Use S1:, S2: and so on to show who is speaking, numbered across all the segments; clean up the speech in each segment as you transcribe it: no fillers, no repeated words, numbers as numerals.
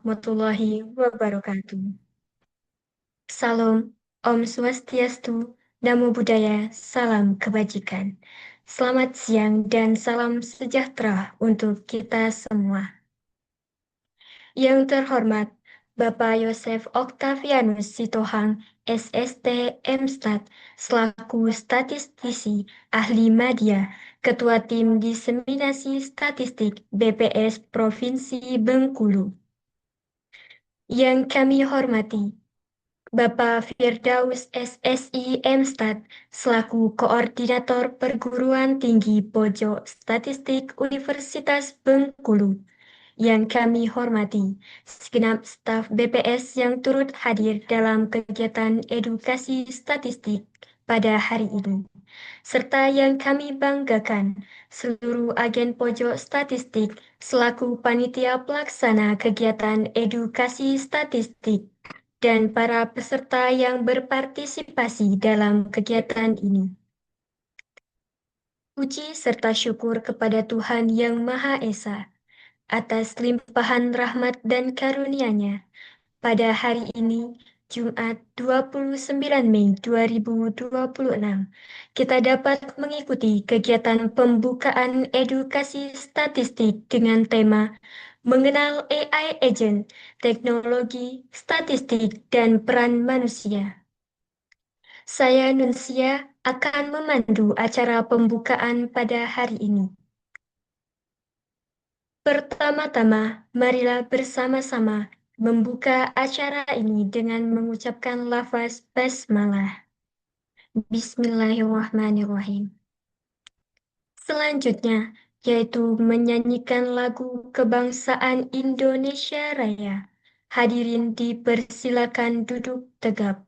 S1: warahmatullahi wabarakatuh. Salam, Om Swastiastu, Namo Buddhaya, salam kebajikan. Selamat siang dan salam sejahtera untuk kita semua. Yang terhormat, Bapak Yosef Octavianus Sitohang, SST MStat, selaku statistisi ahli media, Ketua Tim Diseminasi Statistik BPS Provinsi Bengkulu. Yang kami hormati, Bapak Firdaus SSI MStat, selaku Koordinator Perguruan Tinggi Pojok Statistik Universitas Bengkulu. Yang kami hormati, segenap staf BPS yang turut hadir dalam kegiatan edukasi statistik pada hari ini, serta yang kami banggakan, seluruh agen pojok statistik selaku panitia pelaksana kegiatan edukasi statistik dan para peserta yang berpartisipasi dalam kegiatan ini. Puji serta syukur kepada Tuhan Yang Maha Esa atas limpahan rahmat dan karunia-Nya. Pada hari ini, Jumat 29 Mei 2026, kita dapat mengikuti kegiatan pembukaan edukasi statistik dengan tema Mengenal AI Agent, Teknologi, Statistik, dan Peran Manusia. Saya Nunsia akan memandu acara pembukaan pada hari ini. Pertama-tama, marilah bersama-sama membuka acara ini dengan mengucapkan lafaz basmalah. Bismillahirrahmanirrahim. Selanjutnya, yaitu menyanyikan lagu kebangsaan Indonesia Raya. Hadirin dipersilakan duduk tegap.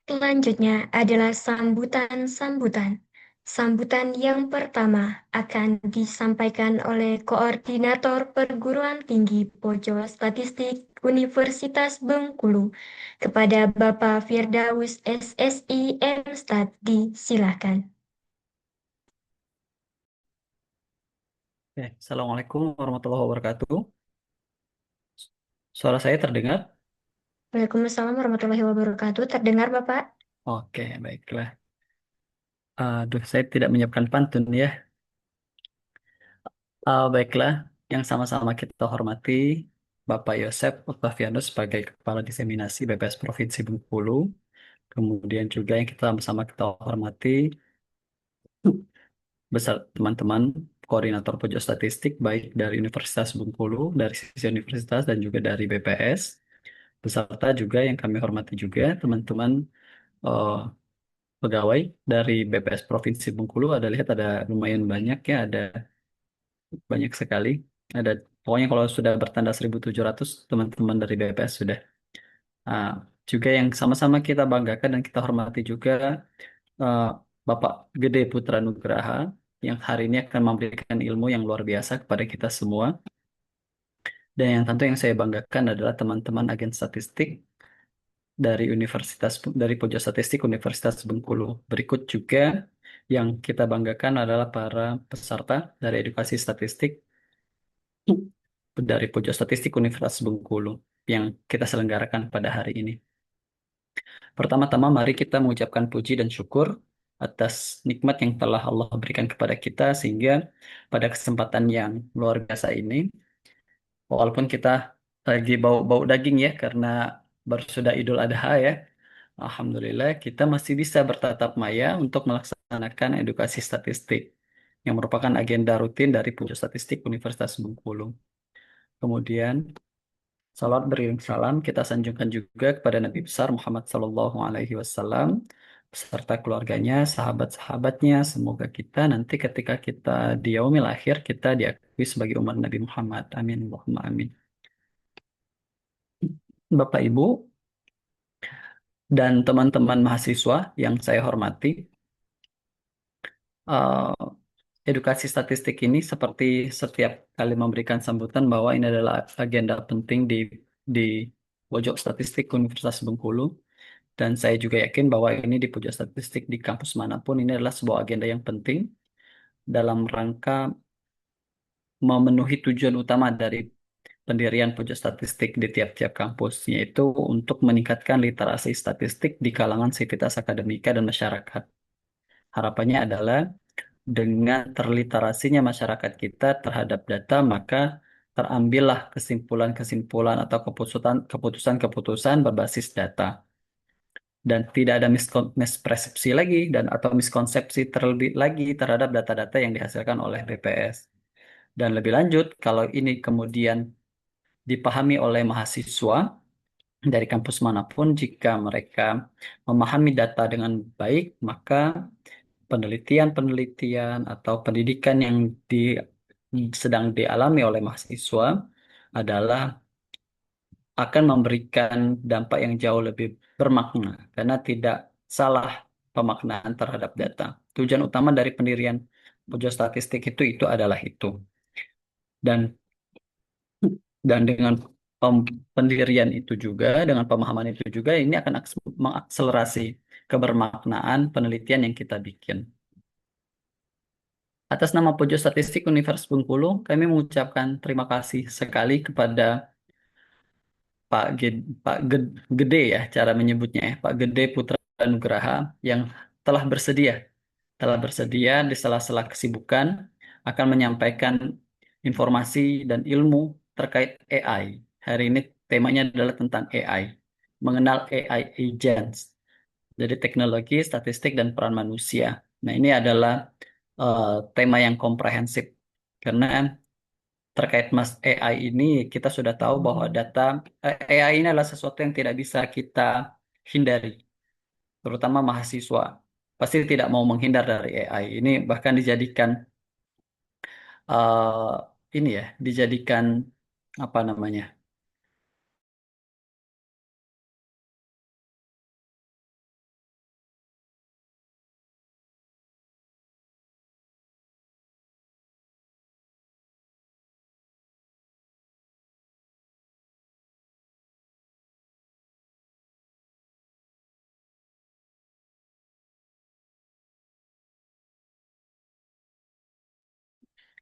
S1: Selanjutnya adalah sambutan-sambutan. Sambutan yang pertama akan disampaikan oleh Koordinator Perguruan Tinggi Pojok Statistik Universitas Bengkulu kepada Bapak Firdaus SSI MStat. Silakan.
S2: Assalamualaikum warahmatullahi wabarakatuh. Suara saya terdengar?
S1: Waalaikumsalam warahmatullahi wabarakatuh. Terdengar Bapak?
S2: Oke, baiklah. Aduh, saya tidak menyiapkan pantun ya. Baiklah, yang sama-sama kita hormati Bapak Yosef Octavianus sebagai Kepala Diseminasi BPS Provinsi Bengkulu. Kemudian juga yang kita sama-sama kita hormati besar teman-teman koordinator pojok statistik baik dari Universitas Bengkulu, dari sisi universitas dan juga dari BPS. beserta juga yang kami hormati juga teman-teman eh, pegawai dari BPS Provinsi Bengkulu. Ada lihat ada lumayan banyak ya, ada banyak sekali. Ada pokoknya kalau sudah bertanda 1.700 teman-teman dari BPS sudah. Ah, juga yang sama-sama kita banggakan dan kita hormati juga eh, Bapak Gede Putra Nugraha yang hari ini akan memberikan ilmu yang luar biasa kepada kita semua. Dan yang tentu yang saya banggakan adalah teman-teman agen statistik dari Pojok Statistik Universitas Bengkulu. Berikut juga yang kita banggakan adalah para peserta dari edukasi statistik dari Pojok Statistik Universitas Bengkulu yang kita selenggarakan pada hari ini. Pertama-tama mari kita mengucapkan puji dan syukur atas nikmat yang telah Allah berikan kepada kita sehingga pada kesempatan yang luar biasa ini, walaupun kita lagi bau-bau daging ya karena baru sudah Idul Adha ya, Alhamdulillah kita masih bisa bertatap maya untuk melaksanakan edukasi statistik yang merupakan agenda rutin dari Pusat Statistik Universitas Bengkulu. Kemudian salawat beriring salam kita sanjungkan juga kepada Nabi besar Muhammad Sallallahu Alaihi Wasallam beserta keluarganya, sahabat-sahabatnya. Semoga kita nanti ketika kita di yaumil akhir kita diakui sebagai umat Nabi Muhammad. Amin. Allahumma amin. Bapak Ibu dan teman-teman mahasiswa yang saya hormati, eh, edukasi statistik ini seperti setiap kali memberikan sambutan bahwa ini adalah agenda penting di pojok statistik Universitas Bengkulu. Dan saya juga yakin bahwa ini di pojok statistik di kampus manapun ini adalah sebuah agenda yang penting dalam rangka memenuhi tujuan utama dari pendirian pojok statistik di tiap-tiap kampus, yaitu untuk meningkatkan literasi statistik di kalangan sivitas akademika dan masyarakat. Harapannya adalah dengan terliterasinya masyarakat kita terhadap data, maka terambillah kesimpulan-kesimpulan atau keputusan-keputusan berbasis data. Dan tidak ada mispersepsi lagi dan atau miskonsepsi terlebih lagi terhadap data-data yang dihasilkan oleh BPS. Dan lebih lanjut, kalau ini kemudian dipahami oleh mahasiswa dari kampus manapun, jika mereka memahami data dengan baik, maka penelitian-penelitian atau pendidikan yang sedang dialami oleh mahasiswa adalah akan memberikan dampak yang jauh lebih bermakna karena tidak salah pemaknaan terhadap data. Tujuan utama dari pendirian pojok statistik itu adalah itu. Dan dengan pendirian itu juga, dengan pemahaman itu juga, ini akan mengakselerasi kebermaknaan penelitian yang kita bikin. Atas nama Pojok Statistik Universitas Bengkulu, kami mengucapkan terima kasih sekali kepada Gede ya cara menyebutnya ya, Pak Gede Putra Nugraha yang telah bersedia di sela-sela kesibukan akan menyampaikan informasi dan ilmu terkait AI. Hari ini temanya adalah tentang AI, mengenal AI agents, jadi teknologi, statistik, dan peran manusia. Nah, ini adalah tema yang komprehensif karena terkait Mas AI ini kita sudah tahu bahwa AI ini adalah sesuatu yang tidak bisa kita hindari, terutama mahasiswa pasti tidak mau menghindar dari AI. Ini bahkan ini ya, dijadikan apa namanya?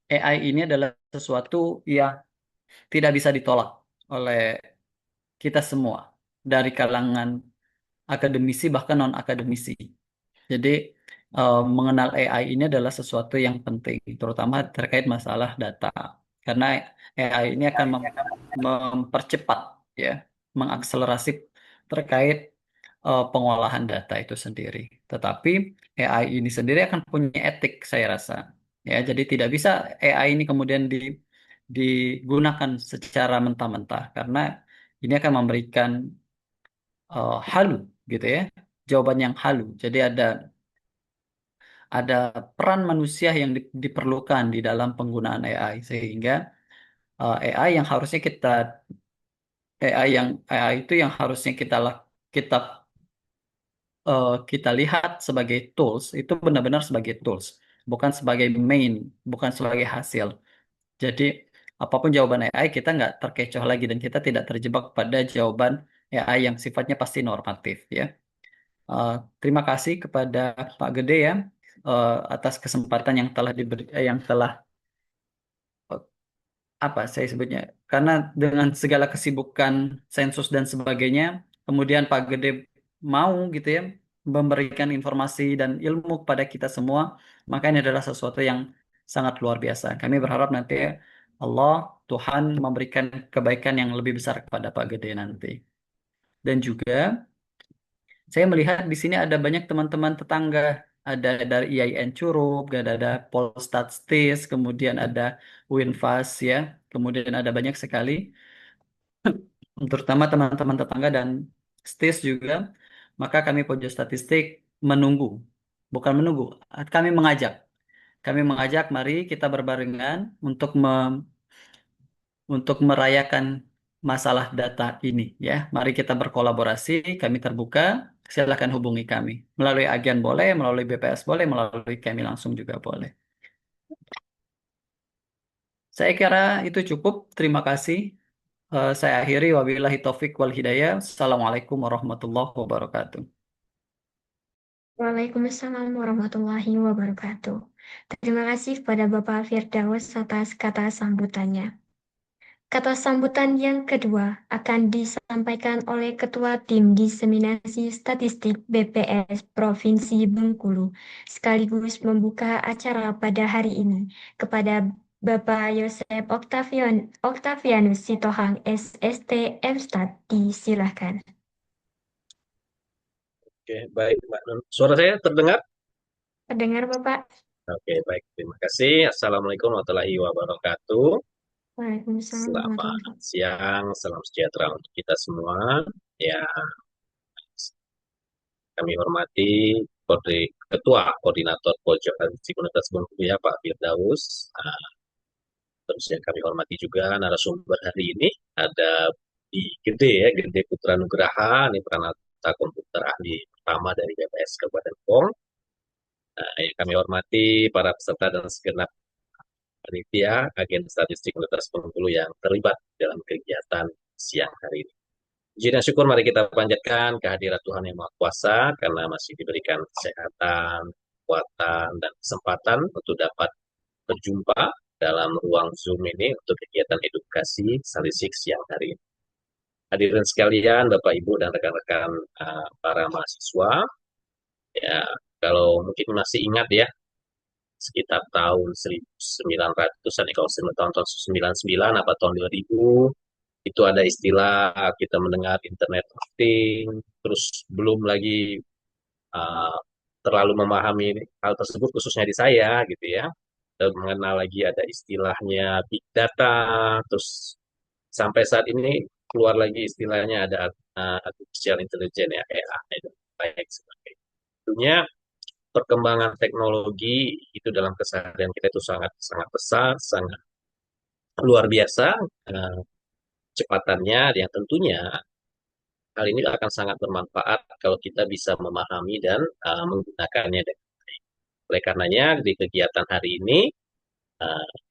S2: AI ini adalah sesuatu yang tidak bisa ditolak oleh kita semua dari kalangan akademisi bahkan non akademisi. Jadi mengenal AI ini adalah sesuatu yang penting, terutama terkait masalah data. Karena AI ini akan mempercepat, ya, mengakselerasi terkait pengolahan data itu sendiri. Tetapi AI ini sendiri akan punya etik, saya rasa. Ya, jadi tidak bisa AI ini kemudian digunakan secara mentah-mentah karena ini akan memberikan halu gitu ya, jawaban yang halu. Jadi ada peran manusia yang diperlukan di dalam penggunaan AI sehingga AI yang harusnya AI itu yang harusnya kita kita lihat sebagai tools itu benar-benar sebagai tools, bukan sebagai main, bukan sebagai hasil. Jadi apapun jawaban AI kita nggak terkecoh lagi dan kita tidak terjebak pada jawaban AI yang sifatnya pasti normatif ya. Eh, Terima kasih kepada Pak Gede ya atas kesempatan yang telah yang telah eh, apa saya sebutnya, karena dengan segala kesibukan sensus dan sebagainya, kemudian Pak Gede mau gitu ya memberikan informasi dan ilmu kepada kita semua, maka ini adalah sesuatu yang sangat luar biasa. Kami berharap nanti Allah Tuhan memberikan kebaikan yang lebih besar kepada Pak Gede nanti. Dan juga saya melihat di sini ada banyak teman-teman tetangga, ada dari IAIN Curup, ada Polstat STIS, kemudian ada Winfas ya, kemudian ada banyak sekali, terutama teman-teman tetangga dan STIS juga. Maka kami Pojok Statistik menunggu, bukan menunggu, kami mengajak, mari kita berbarengan untuk merayakan masalah data ini ya. Mari kita berkolaborasi, kami terbuka. Silakan hubungi kami. Melalui agen boleh, melalui BPS boleh, melalui kami langsung juga boleh. Saya kira itu cukup. Terima kasih. Saya akhiri wabillahi taufik wal hidayah. Assalamualaikum warahmatullahi wabarakatuh.
S1: Waalaikumsalam warahmatullahi wabarakatuh. Terima kasih kepada Bapak Firdaus atas kata sambutannya. Kata sambutan yang kedua akan disampaikan oleh Ketua Tim Diseminasi Statistik BPS Provinsi Bengkulu, sekaligus membuka acara pada hari ini kepada Bapak Yosep Oktavianus Sitohang SST MStat. Disilahkan.
S3: Oke, baik, Mbak Nun. Suara saya terdengar?
S1: Terdengar Bapak?
S3: Oke, baik. Terima kasih. Assalamualaikum warahmatullahi wabarakatuh.
S1: Waalaikumsalam warahmatullahi
S3: Selamat
S1: wabarakatuh.
S3: siang, salam sejahtera untuk kita semua. Ya, kami hormati Ketua Koordinator Pojok Advokasi Komunitas Bengkulu ya, Pak Firdaus. Terus yang kami hormati juga narasumber hari ini ada di Gede ya, Gede Putra Nugraha, ini peranata komputer ahli pertama dari BPS Kabupaten Pong. Yang kami hormati para peserta dan segenap panitia agen statistik Universitas Bengkulu yang terlibat dalam kegiatan siang hari ini. Puji dan syukur mari kita panjatkan kehadirat Tuhan Yang Maha Kuasa karena masih diberikan kesehatan, kekuatan, dan kesempatan untuk dapat berjumpa dalam ruang Zoom ini untuk kegiatan edukasi statistik siang hari ini. Hadirin sekalian, Bapak, Ibu, dan rekan-rekan para mahasiswa, ya kalau mungkin masih ingat ya, sekitar tahun 1900-an, kalau tahun 99 apa tahun 2000, itu ada istilah kita mendengar internet of things, terus belum lagi uh, terlalu memahami hal tersebut khususnya di saya gitu ya. Dan mengenal lagi ada istilahnya big data, terus sampai saat ini keluar lagi istilahnya ada artificial intelligence ya, AI dan lain sebagainya. Tentunya perkembangan teknologi itu dalam keseharian kita itu sangat sangat besar, sangat luar biasa kecepatannya yang tentunya hal ini akan sangat bermanfaat kalau kita bisa memahami dan menggunakannya dengan baik. Oleh karenanya di kegiatan hari ini,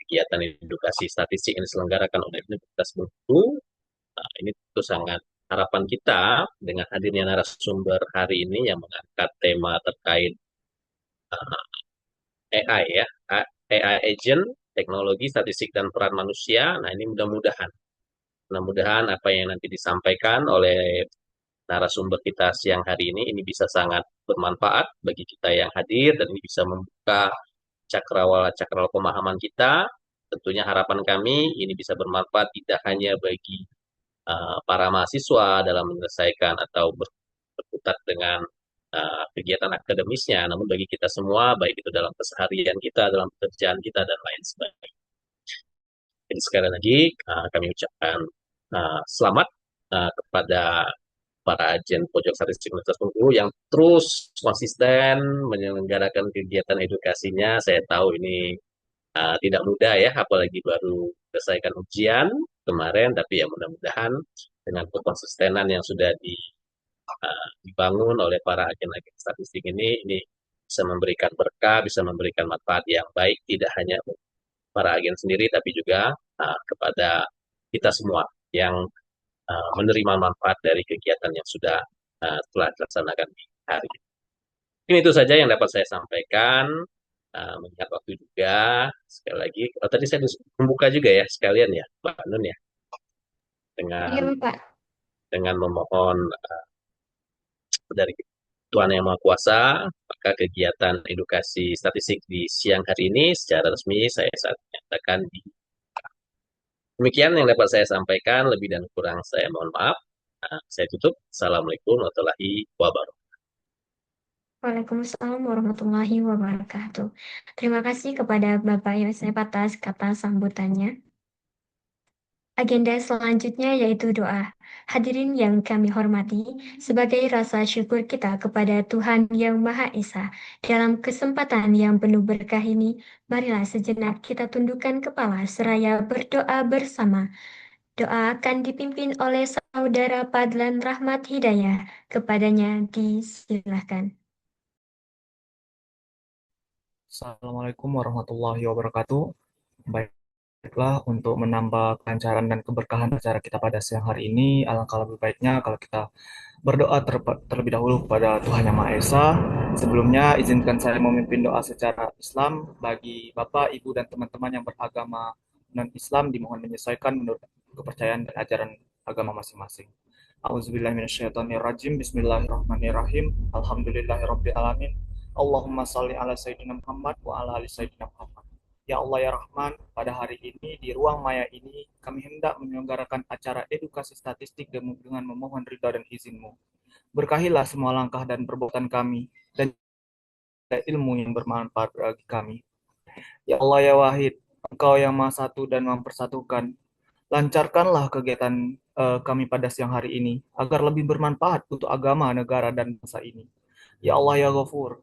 S3: kegiatan edukasi statistik yang diselenggarakan oleh Universitas Bengkulu, ini tentu sangat harapan kita dengan hadirnya narasumber hari ini yang mengangkat tema terkait AI ya, AI agent, teknologi, statistik, dan peran manusia. Nah, ini mudah-mudahan apa yang nanti disampaikan oleh narasumber kita siang hari ini bisa sangat bermanfaat bagi kita yang hadir dan ini bisa membuka cakrawala pemahaman kita. Tentunya harapan kami ini bisa bermanfaat tidak hanya bagi para mahasiswa dalam menyelesaikan atau berkutat dengan kegiatan akademisnya, namun bagi kita semua, baik itu dalam keseharian kita, dalam pekerjaan kita, dan lain sebagainya. Jadi sekali lagi kami ucapkan selamat kepada para agen pojok statistik Universitas Bengkulu yang terus konsisten menyelenggarakan kegiatan edukasinya. Saya tahu ini tidak mudah ya, apalagi baru selesaikan ujian kemarin, tapi ya mudah-mudahan dengan kekonsistenan yang sudah dibangun oleh para agen-agen statistik ini bisa memberikan berkah, bisa memberikan manfaat yang baik, tidak hanya para agen sendiri, tapi juga kepada kita semua yang menerima manfaat dari kegiatan yang sudah telah dilaksanakan di hari ini. Ini itu saja yang dapat saya sampaikan. Melihat waktu juga, sekali lagi, tadi saya membuka juga ya sekalian ya, Mbak Nun ya,
S1: Iya,
S3: dengan
S1: Bapak.
S3: memohon dari Tuhan Yang Maha Kuasa, maka kegiatan edukasi statistik di siang hari ini secara resmi saya saat nyatakan di. Demikian yang dapat saya sampaikan, lebih dan kurang saya mohon maaf. Saya tutup. Assalamualaikum warahmatullahi wabarakatuh.
S1: Waalaikumsalam warahmatullahi wabarakatuh. Terima kasih kepada Bapak Yosep atas kata sambutannya. Agenda selanjutnya yaitu doa. Hadirin yang kami hormati, sebagai rasa syukur kita kepada Tuhan Yang Maha Esa, dalam kesempatan yang penuh berkah ini, marilah sejenak kita tundukkan kepala seraya berdoa bersama. Doa akan dipimpin oleh Saudara Padlan Rahmat Hidayah. Kepadanya disilahkan.
S4: Assalamualaikum warahmatullahi wabarakatuh. Baiklah, untuk menambah kelancaran dan keberkahan acara kita pada siang hari ini, alangkah lebih baiknya kalau kita berdoa terlebih dahulu kepada Tuhan Yang Maha Esa. Sebelumnya, izinkan saya memimpin doa secara Islam bagi Bapak, Ibu, dan teman-teman yang beragama non-Islam, dimohon menyesuaikan menurut kepercayaan dan ajaran agama masing-masing. A'udzubillahiminasyaitonirrajim. Bismillahirrahmanirrahim. Alhamdulillahirrabbilalamin. Allahumma salli ala Sayyidina Muhammad wa ala ali Sayyidina Muhammad. Ya Allah ya Rahman, pada hari ini di ruang maya ini kami hendak menyelenggarakan acara edukasi statistik dengan memohon ridha dan izin-Mu. Berkahilah semua langkah dan perbuatan kami dan ilmu yang bermanfaat bagi kami. Ya Allah ya Wahid, Engkau yang Maha Satu dan mempersatukan. Lancarkanlah kegiatan kami pada siang hari ini agar lebih bermanfaat untuk agama, negara, dan bangsa ini. Ya Allah ya Ghafur,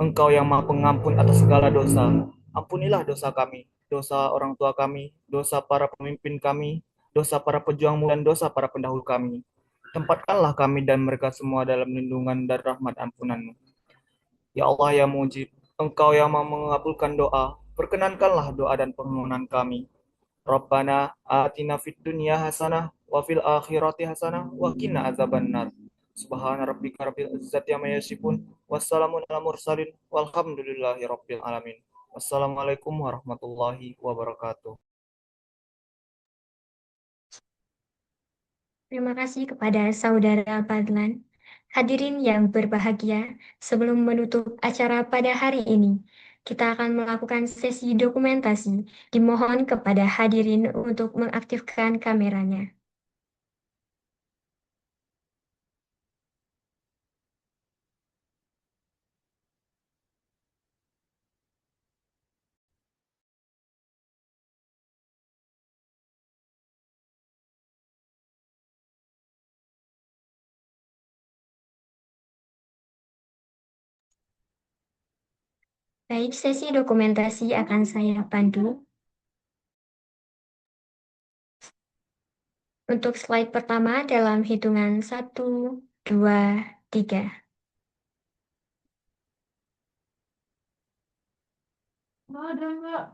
S4: Engkau yang Maha Pengampun atas segala dosa. Ampunilah dosa kami, dosa orang tua kami, dosa para pemimpin kami, dosa para pejuangmu dan dosa para pendahulu kami. Tempatkanlah kami dan mereka semua dalam lindungan dan rahmat ampunanmu. Ya Allah ya Mujib, Engkau yang Maha mengabulkan doa, perkenankanlah doa dan permohonan kami. Rabbana atina fid dunya hasanah wa fil akhirati hasanah wa qina azabannar. Subhana rabbika rabbil izzati amma yasifun. Wassalamun ala mursalin walhamdulillahi rabbil alamin. Wassalamualaikum warahmatullahi wabarakatuh.
S1: Terima kasih kepada Saudara Padlan. Hadirin yang berbahagia, sebelum menutup acara pada hari ini, kita akan melakukan sesi dokumentasi. Dimohon kepada hadirin untuk mengaktifkan kameranya. Baik, sesi dokumentasi akan saya pandu. Untuk slide pertama dalam hitungan 1, 2, 3. Ada enggak?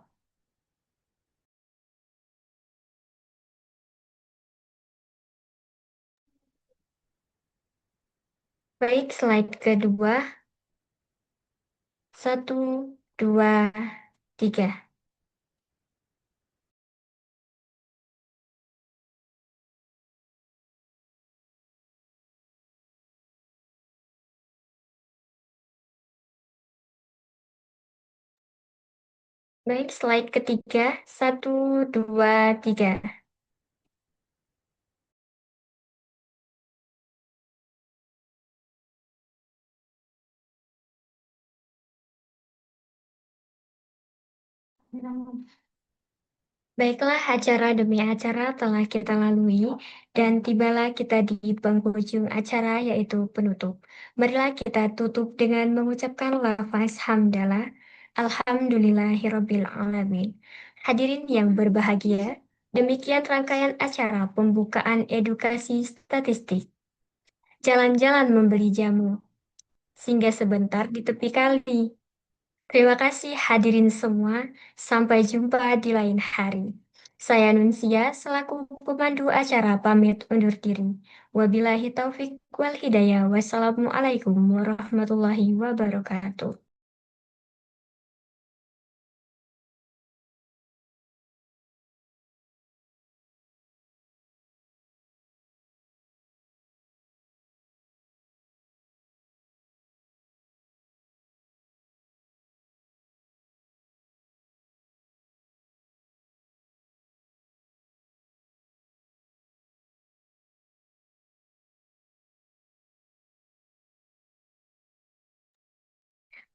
S1: Baik, slide kedua. 1, 2, 3. Baik, slide ketiga. 1, 2, 3. Baiklah, acara demi acara telah kita lalui dan tibalah kita di penghujung acara yaitu penutup. Marilah kita tutup dengan mengucapkan lafaz hamdalah. Alhamdulillahirabbil alamin. Hadirin yang berbahagia, demikian rangkaian acara pembukaan edukasi statistik. Jalan-jalan membeli jamu, singgah sebentar di tepi kali. Terima kasih hadirin semua. Sampai jumpa di lain hari. Saya Nunsia selaku pemandu acara pamit undur diri. Wabillahi taufik wal hidayah. Wassalamualaikum warahmatullahi wabarakatuh.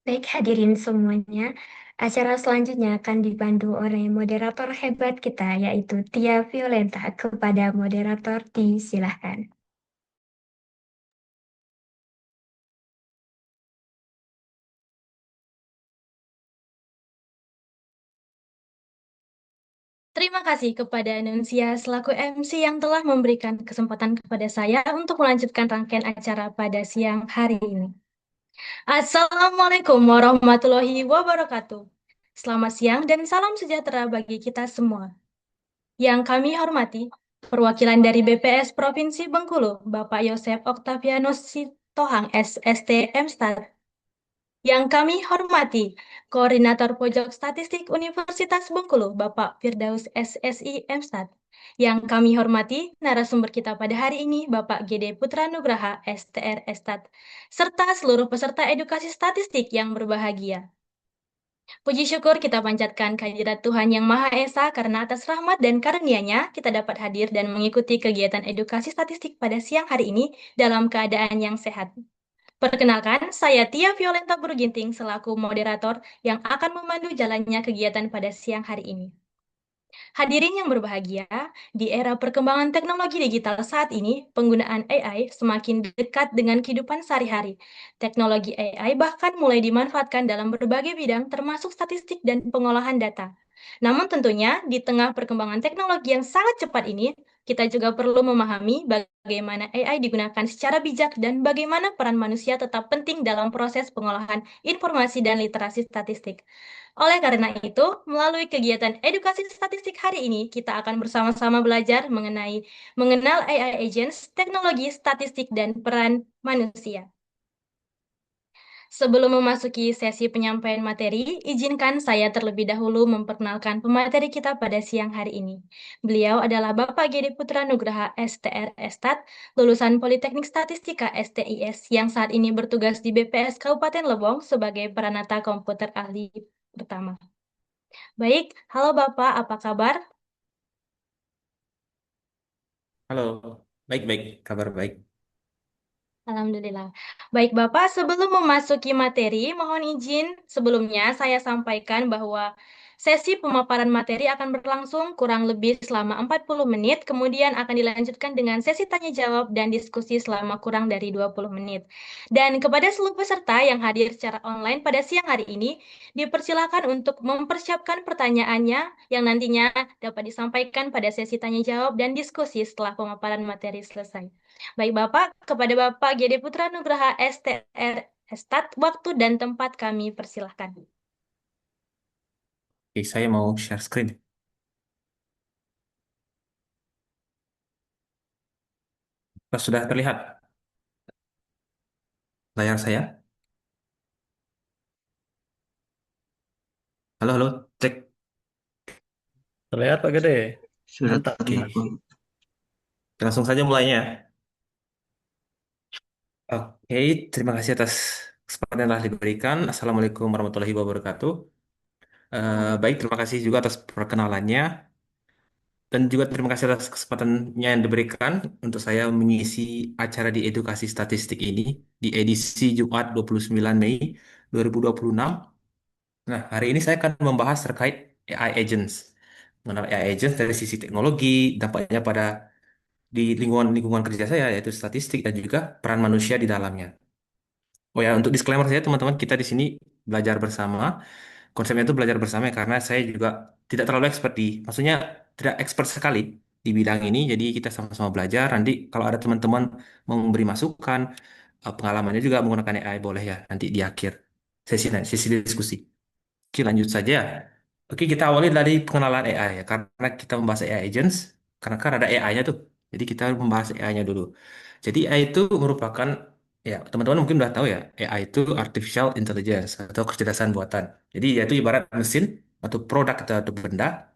S1: Baik hadirin semuanya, acara selanjutnya akan dipandu oleh moderator hebat kita yaitu Tia Violeta. Kepada moderator disilahkan.
S5: Terima kasih kepada Nunsia selaku MC yang telah memberikan kesempatan kepada saya untuk melanjutkan rangkaian acara pada siang hari ini. Assalamualaikum warahmatullahi wabarakatuh. Selamat siang dan salam sejahtera bagi kita semua. Yang kami hormati, perwakilan dari BPS Provinsi Bengkulu, Bapak Yosef Oktavianus Sitohang, SST MStat. Yang kami hormati, Koordinator Pojok Statistik Universitas Bengkulu, Bapak Firdaus SSI MStat. Yang kami hormati, narasumber kita pada hari ini, Bapak GD Putra Nugraha, STR Estat, serta seluruh peserta edukasi statistik yang berbahagia. Puji syukur kita panjatkan kehadirat Tuhan Yang Maha Esa karena atas rahmat dan karunia-Nya kita dapat hadir dan mengikuti kegiatan edukasi statistik pada siang hari ini dalam keadaan yang sehat. Perkenalkan, saya Tia Violeta Buruginting selaku moderator yang akan memandu jalannya kegiatan pada siang hari ini. Hadirin yang berbahagia, di era perkembangan teknologi digital saat ini, penggunaan AI semakin dekat dengan kehidupan sehari-hari. Teknologi AI bahkan mulai dimanfaatkan dalam berbagai bidang termasuk statistik dan pengolahan data. Namun tentunya, di tengah perkembangan teknologi yang sangat cepat ini, kita juga perlu memahami bagaimana AI digunakan secara bijak dan bagaimana peran manusia tetap penting dalam proses pengolahan informasi dan literasi statistik. Oleh karena itu, melalui kegiatan edukasi statistik hari ini, kita akan bersama-sama belajar mengenal AI agents, teknologi statistik, dan peran manusia. Sebelum memasuki sesi penyampaian materi, izinkan saya terlebih dahulu memperkenalkan pemateri kita pada siang hari ini. Beliau adalah Bapak Gede Putra Nugraha, STR Estat, lulusan Politeknik Statistika STIS, yang saat ini bertugas di BPS Kabupaten Lebong sebagai Peranata Komputer Ahli pertama. Baik, halo Bapak, apa kabar?
S6: Halo, baik-baik, kabar baik.
S5: Alhamdulillah. Baik Bapak, sebelum memasuki materi, mohon izin sebelumnya saya sampaikan bahwa sesi pemaparan materi akan berlangsung kurang lebih selama 40 menit, kemudian akan dilanjutkan dengan sesi tanya jawab dan diskusi selama kurang dari 20 menit. Dan kepada seluruh peserta yang hadir secara online pada siang hari ini, dipersilakan untuk mempersiapkan pertanyaannya yang nantinya dapat disampaikan pada sesi tanya jawab dan diskusi setelah pemaparan materi selesai. Baik Bapak, kepada Bapak GD Putra Nugraha STR Estat, waktu dan tempat kami persilahkan.
S6: Oke, saya mau share screen. Sudah terlihat layar saya? Halo, halo, cek.
S2: Terlihat Pak Gede.
S7: Sudah
S2: Mantap.
S6: Oke,
S7: terlihat, Bang.
S6: langsung saja mulainya. Oke, terima kasih atas kesempatan yang telah diberikan. Assalamualaikum warahmatullahi wabarakatuh. Baik, terima kasih juga atas perkenalannya. Dan juga terima kasih atas kesempatannya yang diberikan untuk saya mengisi acara di edukasi statistik ini di edisi Jumat 29 Mei 2026. Nah, hari ini saya akan membahas terkait AI agents. mengenal AI agent dari sisi teknologi, dampaknya pada di lingkungan kerja saya yaitu statistik dan juga peran manusia di dalamnya. Oh ya, untuk disclaimer saya teman-teman, kita di sini belajar bersama. Konsepnya itu belajar bersama ya, karena saya juga tidak terlalu expert maksudnya tidak expert sekali di bidang ini. Jadi kita sama-sama belajar. Nanti kalau ada teman-teman mau memberi masukan, pengalamannya juga menggunakan AI boleh ya nanti di akhir sesi diskusi. Oke, lanjut saja. Oke, kita awali dari pengenalan AI ya, karena kita membahas AI agents, karena kan ada AI-nya tuh. Jadi kita membahas AI-nya dulu. Jadi AI itu merupakan, ya teman-teman mungkin udah tahu ya, AI itu artificial intelligence atau kecerdasan buatan. Jadi yaitu ibarat mesin atau produk atau benda.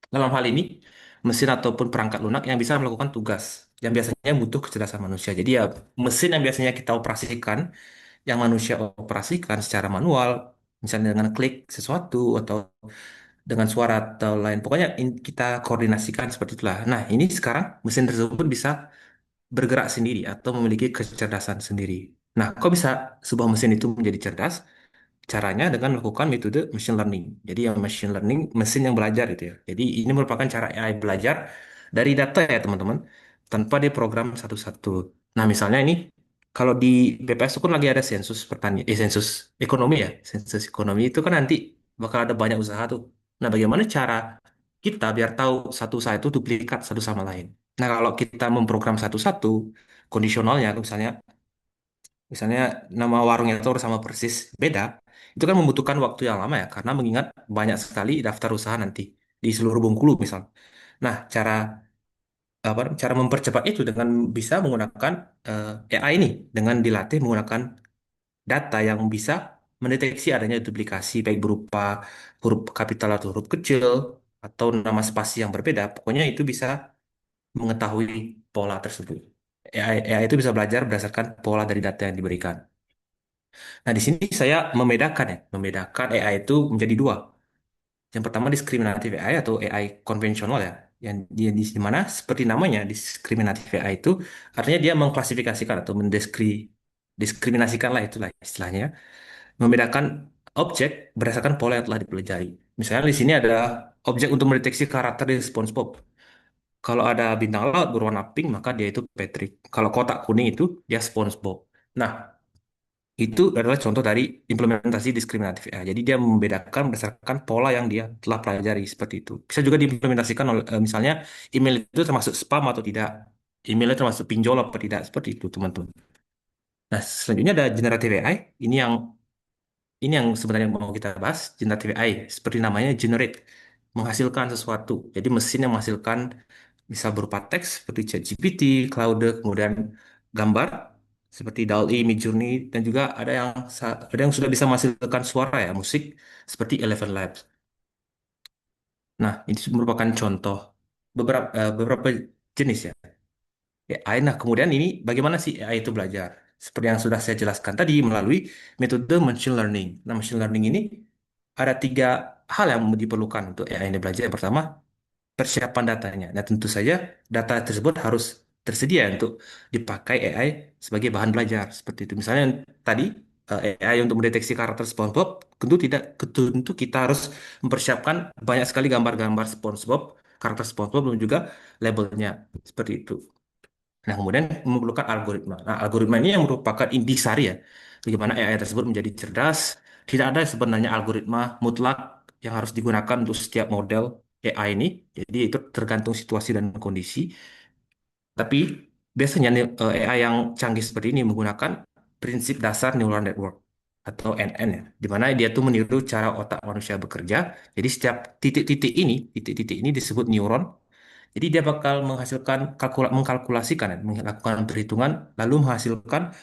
S6: Dalam hal ini, mesin ataupun perangkat lunak yang bisa melakukan tugas yang biasanya butuh kecerdasan manusia. Jadi ya mesin yang biasanya kita operasikan, yang manusia operasikan secara manual, misalnya dengan klik sesuatu atau dengan suara atau lain. Pokoknya kita koordinasikan seperti itulah. Nah, ini sekarang mesin tersebut bisa bergerak sendiri atau memiliki kecerdasan sendiri. Nah, kok bisa sebuah mesin itu menjadi cerdas? Caranya dengan melakukan metode machine learning. Jadi yang machine learning, mesin yang belajar itu ya. Jadi ini merupakan cara AI belajar dari data ya teman-teman, tanpa diprogram satu-satu. Nah misalnya ini, kalau di BPS itu kan lagi ada sensus pertanian, sensus ekonomi ya. Sensus ekonomi itu kan nanti bakal ada banyak usaha tuh. Nah bagaimana cara kita biar tahu satu usaha itu duplikat satu sama lain. Nah kalau kita memprogram satu-satu, kondisionalnya misalnya misalnya nama warungnya itu sama persis beda, itu kan membutuhkan waktu yang lama ya, karena mengingat banyak sekali daftar usaha nanti di seluruh Bengkulu misal. Nah, cara mempercepat itu dengan bisa menggunakan AI ini, dengan dilatih menggunakan data yang bisa mendeteksi adanya duplikasi baik berupa huruf kapital atau huruf kecil atau nama spasi yang berbeda. Pokoknya itu bisa mengetahui pola tersebut. AI itu bisa belajar berdasarkan pola dari data yang diberikan. Nah, di sini saya membedakan AI itu menjadi dua. Yang pertama diskriminatif AI atau AI konvensional ya, yang dia di mana seperti namanya diskriminatif AI itu artinya dia mengklasifikasikan atau diskriminasikan lah itulah istilahnya, membedakan objek berdasarkan pola yang telah dipelajari. Misalnya di sini ada objek untuk mendeteksi karakter di SpongeBob. Kalau ada bintang laut berwarna pink maka dia itu Patrick. Kalau kotak kuning itu dia SpongeBob. Nah, itu adalah contoh dari implementasi diskriminatif AI. Jadi dia membedakan berdasarkan pola yang dia telah pelajari seperti itu. Bisa juga diimplementasikan oleh misalnya email itu termasuk spam atau tidak, emailnya termasuk pinjol atau tidak, seperti itu teman-teman. Nah selanjutnya ada generative AI. Ini yang sebenarnya mau kita bahas. Generative AI seperti namanya generate, menghasilkan sesuatu. Jadi mesin yang menghasilkan bisa berupa teks seperti ChatGPT, Claude, kemudian gambar seperti DALL-E, Midjourney, dan juga ada yang sudah bisa menghasilkan suara ya, musik seperti Eleven Labs. Nah, ini merupakan contoh beberapa jenis ya AI. Nah, kemudian ini bagaimana sih AI itu belajar? Seperti yang sudah saya jelaskan tadi melalui metode machine learning. Nah, machine learning ini ada tiga hal yang diperlukan untuk AI ini belajar. Yang pertama, persiapan datanya. Nah, tentu saja data tersebut harus tersedia untuk dipakai AI sebagai bahan belajar. Seperti itu. Misalnya tadi AI untuk mendeteksi karakter SpongeBob, tentu kita harus mempersiapkan banyak sekali gambar-gambar SpongeBob, karakter SpongeBob dan juga labelnya. Seperti itu. Nah, kemudian memerlukan algoritma. Nah, algoritma ini yang merupakan intisari ya, bagaimana AI tersebut menjadi cerdas. Tidak ada sebenarnya algoritma mutlak yang harus digunakan untuk setiap model AI ini. Jadi itu tergantung situasi dan kondisi. Tapi biasanya AI yang canggih seperti ini menggunakan prinsip dasar neural network atau NN ya, di mana dia tuh meniru cara otak manusia bekerja. Jadi setiap titik-titik ini disebut neuron. Jadi dia bakal menghasilkan mengkalkulasikan, ya, melakukan perhitungan, lalu menghasilkan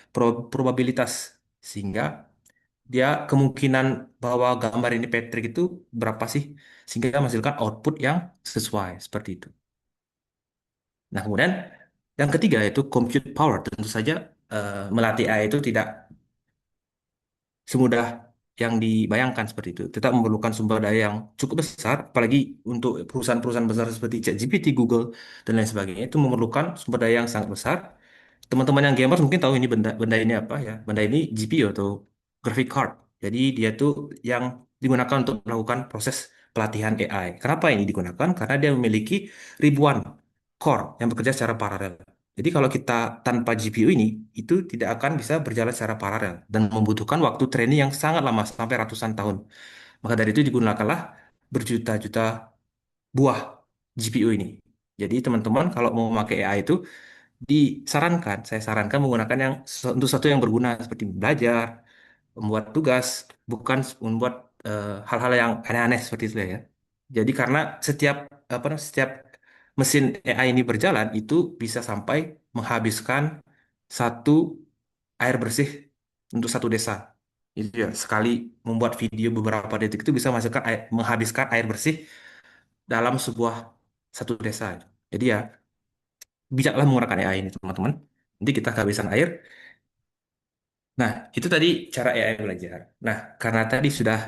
S6: probabilitas sehingga dia kemungkinan bahwa gambar ini Patrick itu berapa sih, sehingga menghasilkan output yang sesuai seperti itu. Nah kemudian yang ketiga yaitu compute power. Tentu saja melatih AI itu tidak semudah yang dibayangkan seperti itu. Tetap memerlukan sumber daya yang cukup besar, apalagi untuk perusahaan-perusahaan besar seperti ChatGPT, Google, dan lain sebagainya itu memerlukan sumber daya yang sangat besar. Teman-teman yang gamers mungkin tahu ini benda ini apa ya? Benda ini GPU atau graphic card. Jadi dia tuh yang digunakan untuk melakukan proses pelatihan AI. Kenapa ini digunakan? Karena dia memiliki ribuan core yang bekerja secara paralel. Jadi kalau kita tanpa GPU ini, itu tidak akan bisa berjalan secara paralel dan membutuhkan waktu training yang sangat lama sampai ratusan tahun. Maka dari itu digunakanlah berjuta-juta buah GPU ini. Jadi teman-teman kalau mau memakai AI itu saya sarankan menggunakan yang untuk sesuatu yang berguna seperti belajar, membuat tugas, bukan membuat hal-hal yang aneh-aneh seperti itu ya. Jadi karena setiap mesin AI ini berjalan itu bisa sampai menghabiskan satu air bersih untuk satu desa. Itu ya, sekali membuat video beberapa detik itu bisa menghabiskan air bersih dalam satu desa. Jadi ya, bijaklah menggunakan AI ini, teman-teman. Nanti kita kehabisan air. Nah, itu tadi cara AI belajar. Nah, karena tadi sudah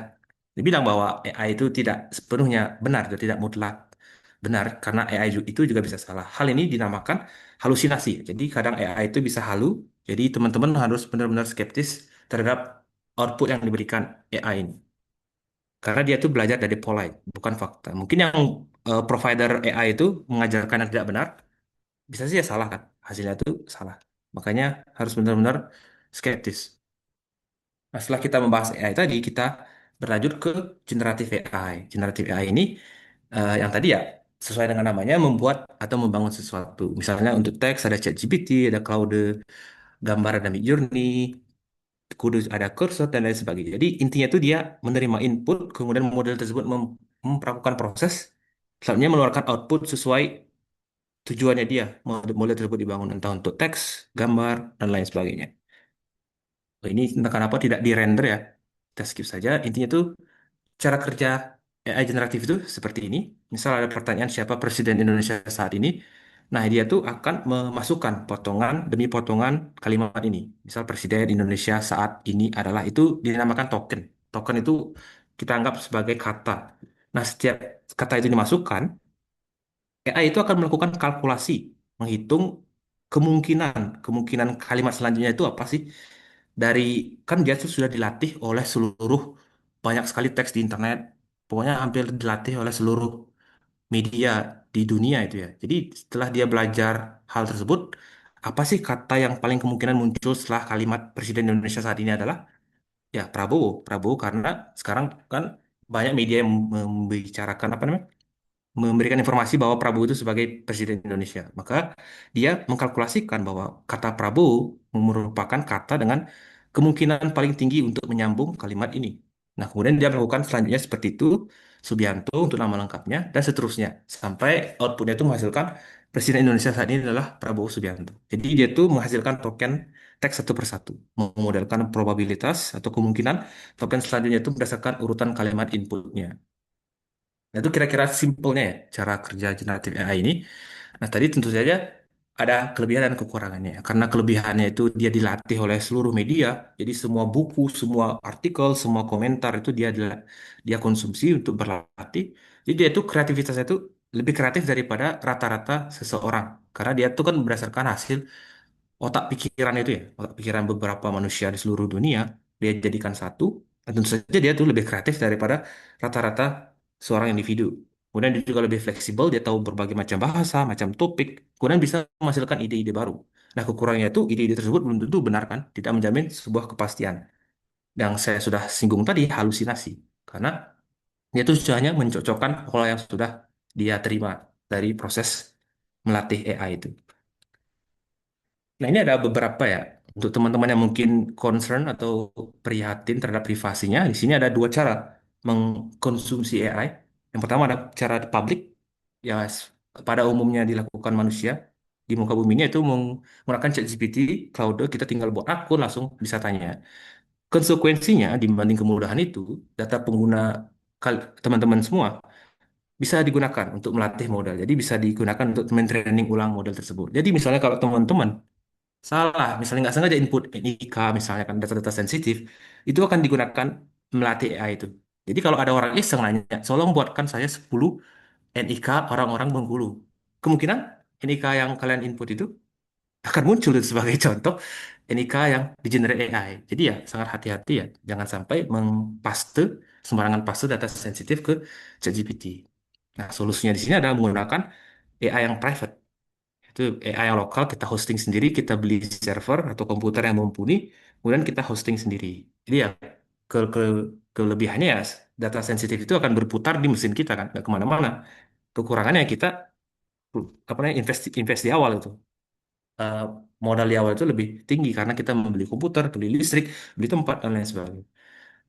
S6: dibilang bahwa AI itu tidak sepenuhnya benar atau tidak mutlak benar, karena AI itu juga bisa salah. Hal ini dinamakan halusinasi. Jadi kadang AI itu bisa halu. Jadi teman-teman harus benar-benar skeptis terhadap output yang diberikan AI ini. Karena dia itu belajar dari pola, bukan fakta. Mungkin yang provider AI itu mengajarkan yang tidak benar, bisa sih ya salah kan. Hasilnya itu salah. Makanya harus benar-benar skeptis. Nah, setelah kita membahas AI tadi, kita berlanjut ke generatif AI. Generatif AI ini yang tadi ya sesuai dengan namanya membuat atau membangun sesuatu. Misalnya untuk teks ada ChatGPT, ada Claude, gambar ada Midjourney, kode ada Cursor dan lain sebagainya. Jadi intinya itu dia menerima input, kemudian model tersebut melakukan proses, selanjutnya mengeluarkan output sesuai tujuannya dia. Model tersebut dibangun entah untuk teks, gambar, dan lain sebagainya. Oh, ini entah kenapa tidak di render ya. Kita skip saja. Intinya itu cara kerja AI generatif itu seperti ini. Misal ada pertanyaan siapa presiden Indonesia saat ini. Nah, dia tuh akan memasukkan potongan demi potongan kalimat ini. Misal presiden Indonesia saat ini adalah itu dinamakan token. Token itu kita anggap sebagai kata. Nah, setiap kata itu dimasukkan, AI itu akan melakukan kalkulasi, menghitung kemungkinan kemungkinan kalimat selanjutnya itu apa sih? Dari kan dia tuh sudah dilatih oleh seluruh banyak sekali teks di internet, pokoknya hampir dilatih oleh seluruh media di dunia itu ya. Jadi setelah dia belajar hal tersebut, apa sih kata yang paling kemungkinan muncul setelah kalimat Presiden Indonesia saat ini adalah ya Prabowo. Prabowo karena sekarang kan banyak media yang membicarakan apa namanya? Memberikan informasi bahwa Prabowo itu sebagai Presiden Indonesia. Maka dia mengkalkulasikan bahwa kata Prabowo merupakan kata dengan kemungkinan paling tinggi untuk menyambung kalimat ini. Nah, kemudian dia melakukan selanjutnya seperti itu, Subianto untuk nama lengkapnya, dan seterusnya. Sampai outputnya itu menghasilkan Presiden Indonesia saat ini adalah Prabowo Subianto. Jadi dia itu menghasilkan token teks satu persatu, memodelkan probabilitas atau kemungkinan token selanjutnya itu berdasarkan urutan kalimat inputnya. Nah, itu kira-kira simpelnya ya cara kerja generatif AI ini. Nah, tadi tentu saja ada kelebihan dan kekurangannya. Karena kelebihannya itu dia dilatih oleh seluruh media, jadi semua buku, semua artikel, semua komentar itu dia konsumsi untuk berlatih. Jadi dia itu kreativitasnya itu lebih kreatif daripada rata-rata seseorang. Karena dia itu kan berdasarkan hasil otak pikiran itu ya, otak pikiran beberapa manusia di seluruh dunia, dia jadikan satu, dan tentu saja dia tuh lebih kreatif daripada rata-rata seorang individu. Kemudian dia juga lebih fleksibel, dia tahu berbagai macam bahasa, macam topik, kemudian bisa menghasilkan ide-ide baru. Nah, kekurangannya itu ide-ide tersebut belum tentu benar kan, tidak menjamin sebuah kepastian. Yang saya sudah singgung tadi, halusinasi. Karena dia itu hanya mencocokkan pola yang sudah dia terima dari proses melatih AI itu. Nah, ini ada beberapa ya. Untuk teman-teman yang mungkin concern atau prihatin terhadap privasinya, di sini ada dua cara mengkonsumsi AI. Yang pertama ada cara publik, ya pada umumnya dilakukan manusia di muka bumi ini itu menggunakan ChatGPT, Claude, kita tinggal buat akun langsung bisa tanya. Konsekuensinya dibanding kemudahan itu, data pengguna teman-teman semua bisa digunakan untuk melatih modal. Jadi bisa digunakan untuk men-training ulang model tersebut. Jadi misalnya kalau teman-teman salah, misalnya nggak sengaja input NIK, misalnya kan data-data sensitif, itu akan digunakan melatih AI itu. Jadi kalau ada orang iseng nanya, tolong buatkan saya 10 NIK orang-orang Bengkulu. Kemungkinan NIK yang kalian input itu akan muncul itu sebagai contoh NIK yang di generate AI. Jadi ya sangat hati-hati ya, jangan sampai mengpaste sembarangan paste data sensitif ke ChatGPT. Nah, solusinya di sini adalah menggunakan AI yang private. Itu AI yang lokal kita hosting sendiri, kita beli server atau komputer yang mumpuni, kemudian kita hosting sendiri. Jadi ya ke, ke kelebihannya ya data sensitif itu akan berputar di mesin kita kan, nggak kemana-mana. Kekurangannya kita apa namanya invest di awal itu. Eh, Modal di awal itu lebih tinggi karena kita membeli komputer, beli listrik, beli tempat dan lain sebagainya.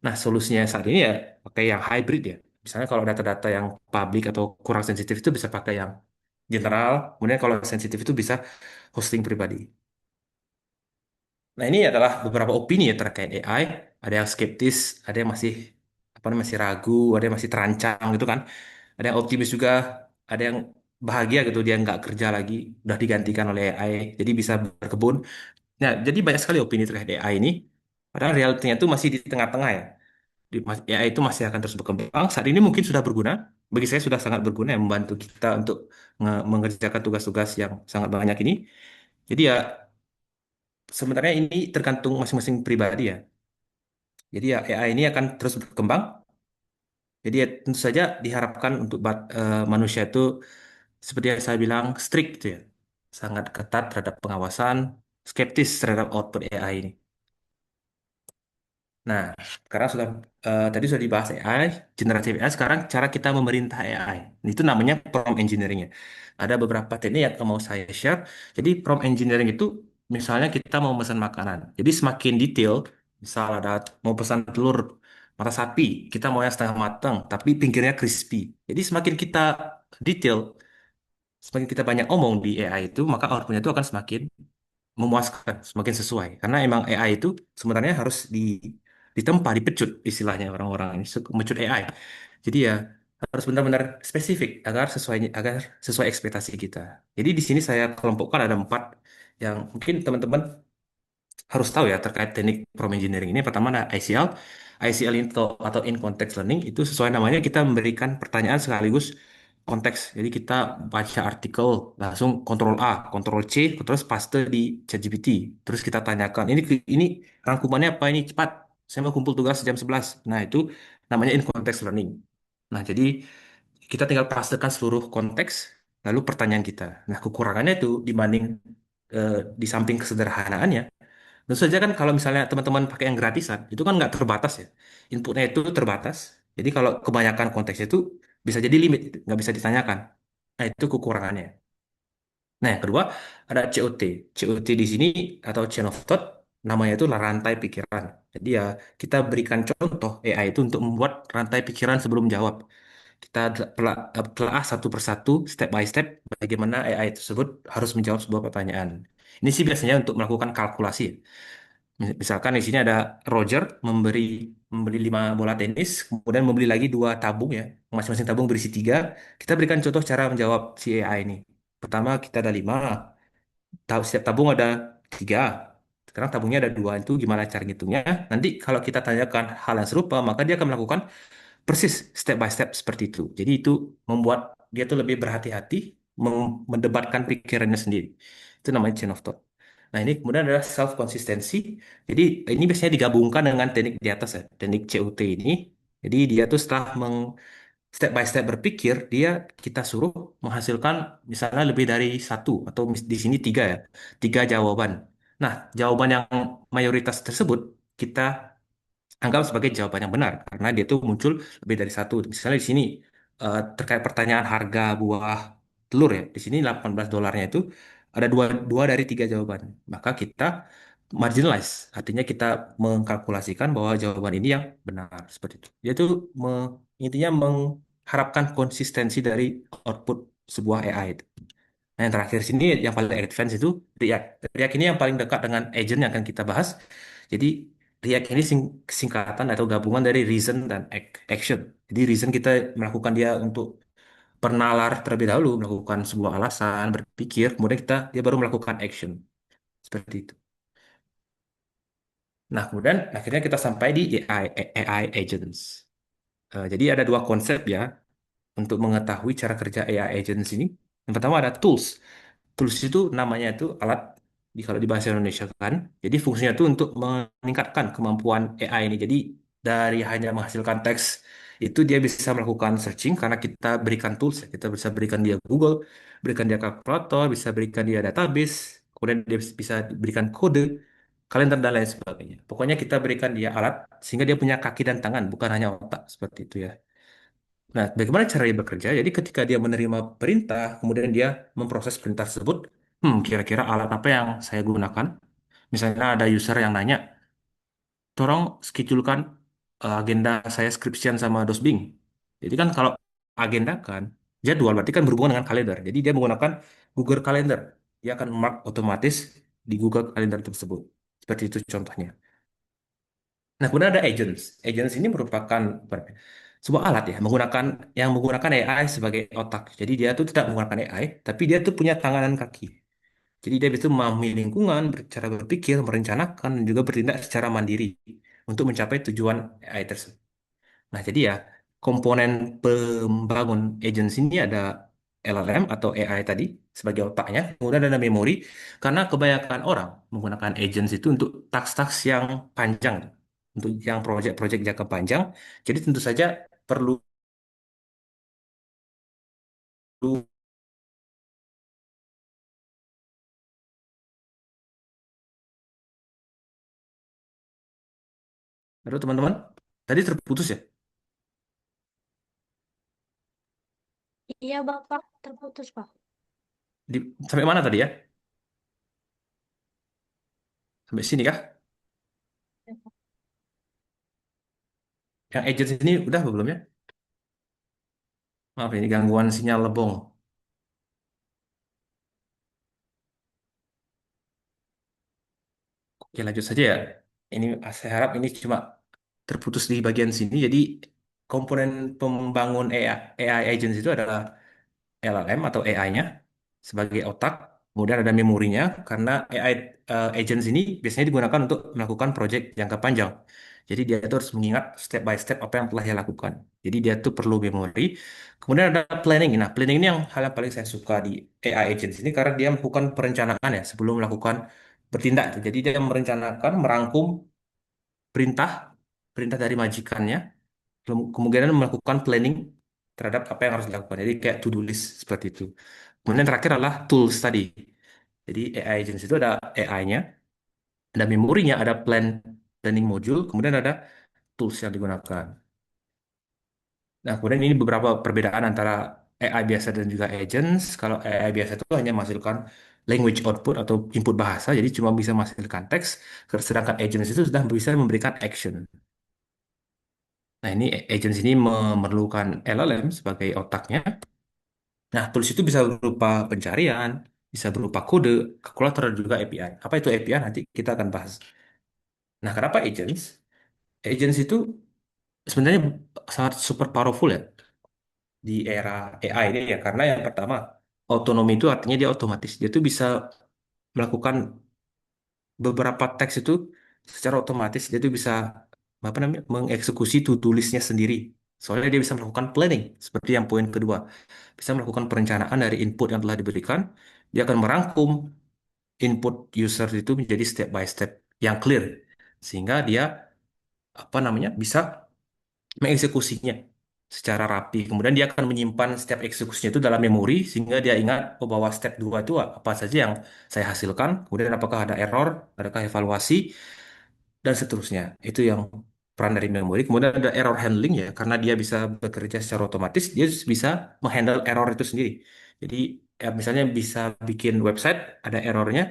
S6: Nah, solusinya saat ini ya pakai yang hybrid ya. Misalnya kalau data-data yang publik atau kurang sensitif itu bisa pakai yang general, kemudian kalau sensitif itu bisa hosting pribadi. Nah, ini adalah beberapa opini ya terkait AI. Ada yang skeptis, ada yang masih apa namanya masih ragu, ada yang masih terancang gitu kan. Ada yang optimis juga, ada yang bahagia gitu dia nggak kerja lagi, udah digantikan oleh AI, jadi bisa berkebun. Nah, jadi banyak sekali opini terkait AI ini. Padahal realitinya itu masih di tengah-tengah ya. AI itu masih akan terus berkembang. Saat ini mungkin sudah berguna. Bagi saya sudah sangat berguna ya, membantu kita untuk mengerjakan tugas-tugas yang sangat banyak ini. Jadi ya sebenarnya ini tergantung masing-masing pribadi ya. Jadi ya AI ini akan terus berkembang. Jadi ya tentu saja diharapkan untuk manusia itu seperti yang saya bilang strict gitu ya. Sangat ketat terhadap pengawasan, skeptis terhadap output AI ini. Nah, sekarang tadi sudah dibahas AI, generatif AI. Sekarang cara kita memerintah AI. Itu namanya prompt engineering ya. Ada beberapa teknik yang mau saya share. Jadi prompt engineering itu misalnya kita mau pesan makanan. Jadi semakin detail, misal ada mau pesan telur mata sapi, kita mau yang setengah matang, tapi pinggirnya crispy. Jadi semakin kita detail, semakin kita banyak omong di AI itu, maka outputnya itu akan semakin memuaskan, semakin sesuai. Karena emang AI itu sebenarnya harus ditempa, dipecut istilahnya orang-orang ini, mecut AI. Jadi ya harus benar-benar spesifik agar sesuai ekspektasi kita. Jadi di sini saya kelompokkan ada 4 yang mungkin teman-teman harus tahu ya terkait teknik prompt engineering ini. Pertama ada ICL. ICL itu atau in context learning itu sesuai namanya kita memberikan pertanyaan sekaligus konteks. Jadi kita baca artikel langsung kontrol A, kontrol C, terus paste di ChatGPT. Terus kita tanyakan ini rangkumannya apa ini cepat. Saya mau kumpul tugas jam 11. Nah, itu namanya in context learning. Nah, jadi kita tinggal pastekan seluruh konteks lalu pertanyaan kita. Nah, kekurangannya itu dibanding di samping kesederhanaannya. Tentu saja kan kalau misalnya teman-teman pakai yang gratisan, itu kan nggak terbatas ya. Inputnya itu terbatas. Jadi kalau kebanyakan konteksnya itu bisa jadi limit, nggak bisa ditanyakan. Nah, itu kekurangannya. Nah, yang kedua ada COT. COT di sini atau chain of thought, namanya itu lah rantai pikiran. Jadi ya kita berikan contoh AI itu untuk membuat rantai pikiran sebelum jawab. Kita telah satu persatu, step by step, bagaimana AI tersebut harus menjawab sebuah pertanyaan. Ini sih biasanya untuk melakukan kalkulasi ya. Misalkan di sini ada Roger membeli 5 bola tenis, kemudian membeli lagi 2 tabung ya, masing-masing tabung berisi 3. Kita berikan contoh cara menjawab si AI ini. Pertama kita ada 5, setiap tabung ada 3. Sekarang tabungnya ada 2, itu gimana cara ngitungnya? Nanti kalau kita tanyakan hal yang serupa, maka dia akan melakukan persis step by step seperti itu. Jadi itu membuat dia tuh lebih berhati-hati, mendebatkan pikirannya sendiri. Itu namanya chain of thought. Nah, ini kemudian adalah self consistency. Jadi ini biasanya digabungkan dengan teknik di atas ya, teknik CUT ini. Jadi dia tuh setelah step by step berpikir, kita suruh menghasilkan misalnya lebih dari satu atau di sini 3 ya, 3 jawaban. Nah, jawaban yang mayoritas tersebut kita anggap sebagai jawaban yang benar karena dia tuh muncul lebih dari satu. Misalnya di sini terkait pertanyaan harga buah telur ya, di sini $18 itu ada dua dari 3 jawaban. Maka kita marginalize, artinya kita mengkalkulasikan bahwa jawaban ini yang benar seperti itu. Dia tuh intinya mengharapkan konsistensi dari output sebuah AI. Nah, yang terakhir sini yang paling advance itu React. React ini yang paling dekat dengan agent yang akan kita bahas. Jadi React ini singkatan atau gabungan dari reason dan action. Jadi reason kita melakukan dia untuk bernalar terlebih dahulu, melakukan sebuah alasan, berpikir, kemudian dia baru melakukan action. Seperti itu. Nah, kemudian akhirnya kita sampai di AI agents. Jadi ada 2 konsep ya untuk mengetahui cara kerja AI agents ini. Yang pertama ada tools. Tools itu namanya itu alat kalau di bahasa Indonesia kan. Jadi fungsinya itu untuk meningkatkan kemampuan AI ini. Jadi dari hanya menghasilkan teks itu dia bisa melakukan searching karena kita berikan tools, ya. Kita bisa berikan dia Google, berikan dia kalkulator, bisa berikan dia database, kemudian dia bisa berikan kode, kalender dan lain sebagainya. Pokoknya kita berikan dia alat sehingga dia punya kaki dan tangan, bukan hanya otak seperti itu ya. Nah, bagaimana cara dia bekerja? Jadi ketika dia menerima perintah, kemudian dia memproses perintah tersebut, kira-kira alat apa yang saya gunakan? Misalnya ada user yang nanya, tolong schedulekan agenda saya skripsian sama Dosbing. Jadi kan kalau agenda kan jadwal berarti kan berhubungan dengan kalender. Jadi dia menggunakan Google Calendar. Dia akan mark otomatis di Google Calendar tersebut. Seperti itu contohnya. Nah, kemudian ada agents. Agents ini merupakan apa ya, sebuah alat ya, yang menggunakan AI sebagai otak. Jadi dia tuh tidak menggunakan AI, tapi dia tuh punya tangan dan kaki. Jadi dia bisa memahami lingkungan, cara berpikir, merencanakan, dan juga bertindak secara mandiri untuk mencapai tujuan AI tersebut. Nah, jadi ya, komponen pembangun agents ini ada LLM atau AI tadi sebagai otaknya, kemudian ada memori, karena kebanyakan orang menggunakan agents itu untuk task-task yang panjang, untuk yang proyek-proyek jangka panjang. Jadi tentu saja perlu Halo teman-teman, tadi terputus ya?
S5: Iya, Bapak, terputus, Pak.
S6: Sampai mana tadi ya? Sampai sini kah?
S5: Ya, Pak.
S6: Yang agents ini udah apa belum ya? Maaf ini gangguan sinyal lebong. Oke, lanjut saja ya. Ini saya harap ini cuma terputus di bagian sini. Jadi komponen pembangun AI agents itu adalah LLM atau AI-nya sebagai otak. Kemudian ada memorinya karena AI agents ini biasanya digunakan untuk melakukan proyek jangka panjang. Jadi dia itu harus mengingat step by step apa yang telah dia lakukan. Jadi dia tuh perlu memori. Kemudian ada planning. Nah, planning ini yang hal yang paling saya suka di AI agents ini karena dia melakukan perencanaan ya sebelum melakukan bertindak. Jadi dia merencanakan, merangkum perintah, perintah dari majikannya, kemungkinan melakukan planning terhadap apa yang harus dilakukan. Jadi kayak to-do list seperti itu. Kemudian terakhir adalah tools tadi. Jadi AI agents itu ada AI-nya, ada memorinya, ada planning module, kemudian ada tools yang digunakan. Nah, kemudian ini beberapa perbedaan antara AI biasa dan juga agents. Kalau AI biasa itu hanya menghasilkan language output atau input bahasa, jadi cuma bisa menghasilkan teks, sedangkan agents itu sudah bisa memberikan action. Nah, ini agents ini memerlukan LLM sebagai otaknya. Nah, tools itu bisa berupa pencarian, bisa berupa kode, kalkulator, dan juga API. Apa itu API? Nanti kita akan bahas. Nah, kenapa agents? Agents itu sebenarnya sangat super powerful ya di era AI ini ya. Karena yang pertama, otonomi itu artinya dia otomatis. Dia tuh bisa melakukan beberapa teks itu secara otomatis. Dia tuh bisa apa namanya mengeksekusi to-do list-nya sendiri. Soalnya dia bisa melakukan planning, seperti yang poin kedua. Bisa melakukan perencanaan dari input yang telah diberikan. Dia akan merangkum input user itu menjadi step by step yang clear sehingga dia apa namanya bisa mengeksekusinya secara rapi. Kemudian dia akan menyimpan setiap eksekusinya itu dalam memori sehingga dia ingat oh bahwa step 2 itu apa saja yang saya hasilkan, kemudian apakah ada error, adakah evaluasi dan seterusnya. Itu yang peran dari memori. Kemudian ada error handling ya karena dia bisa bekerja secara otomatis, dia bisa menghandle error itu sendiri. Jadi ya, misalnya bisa bikin website ada errornya,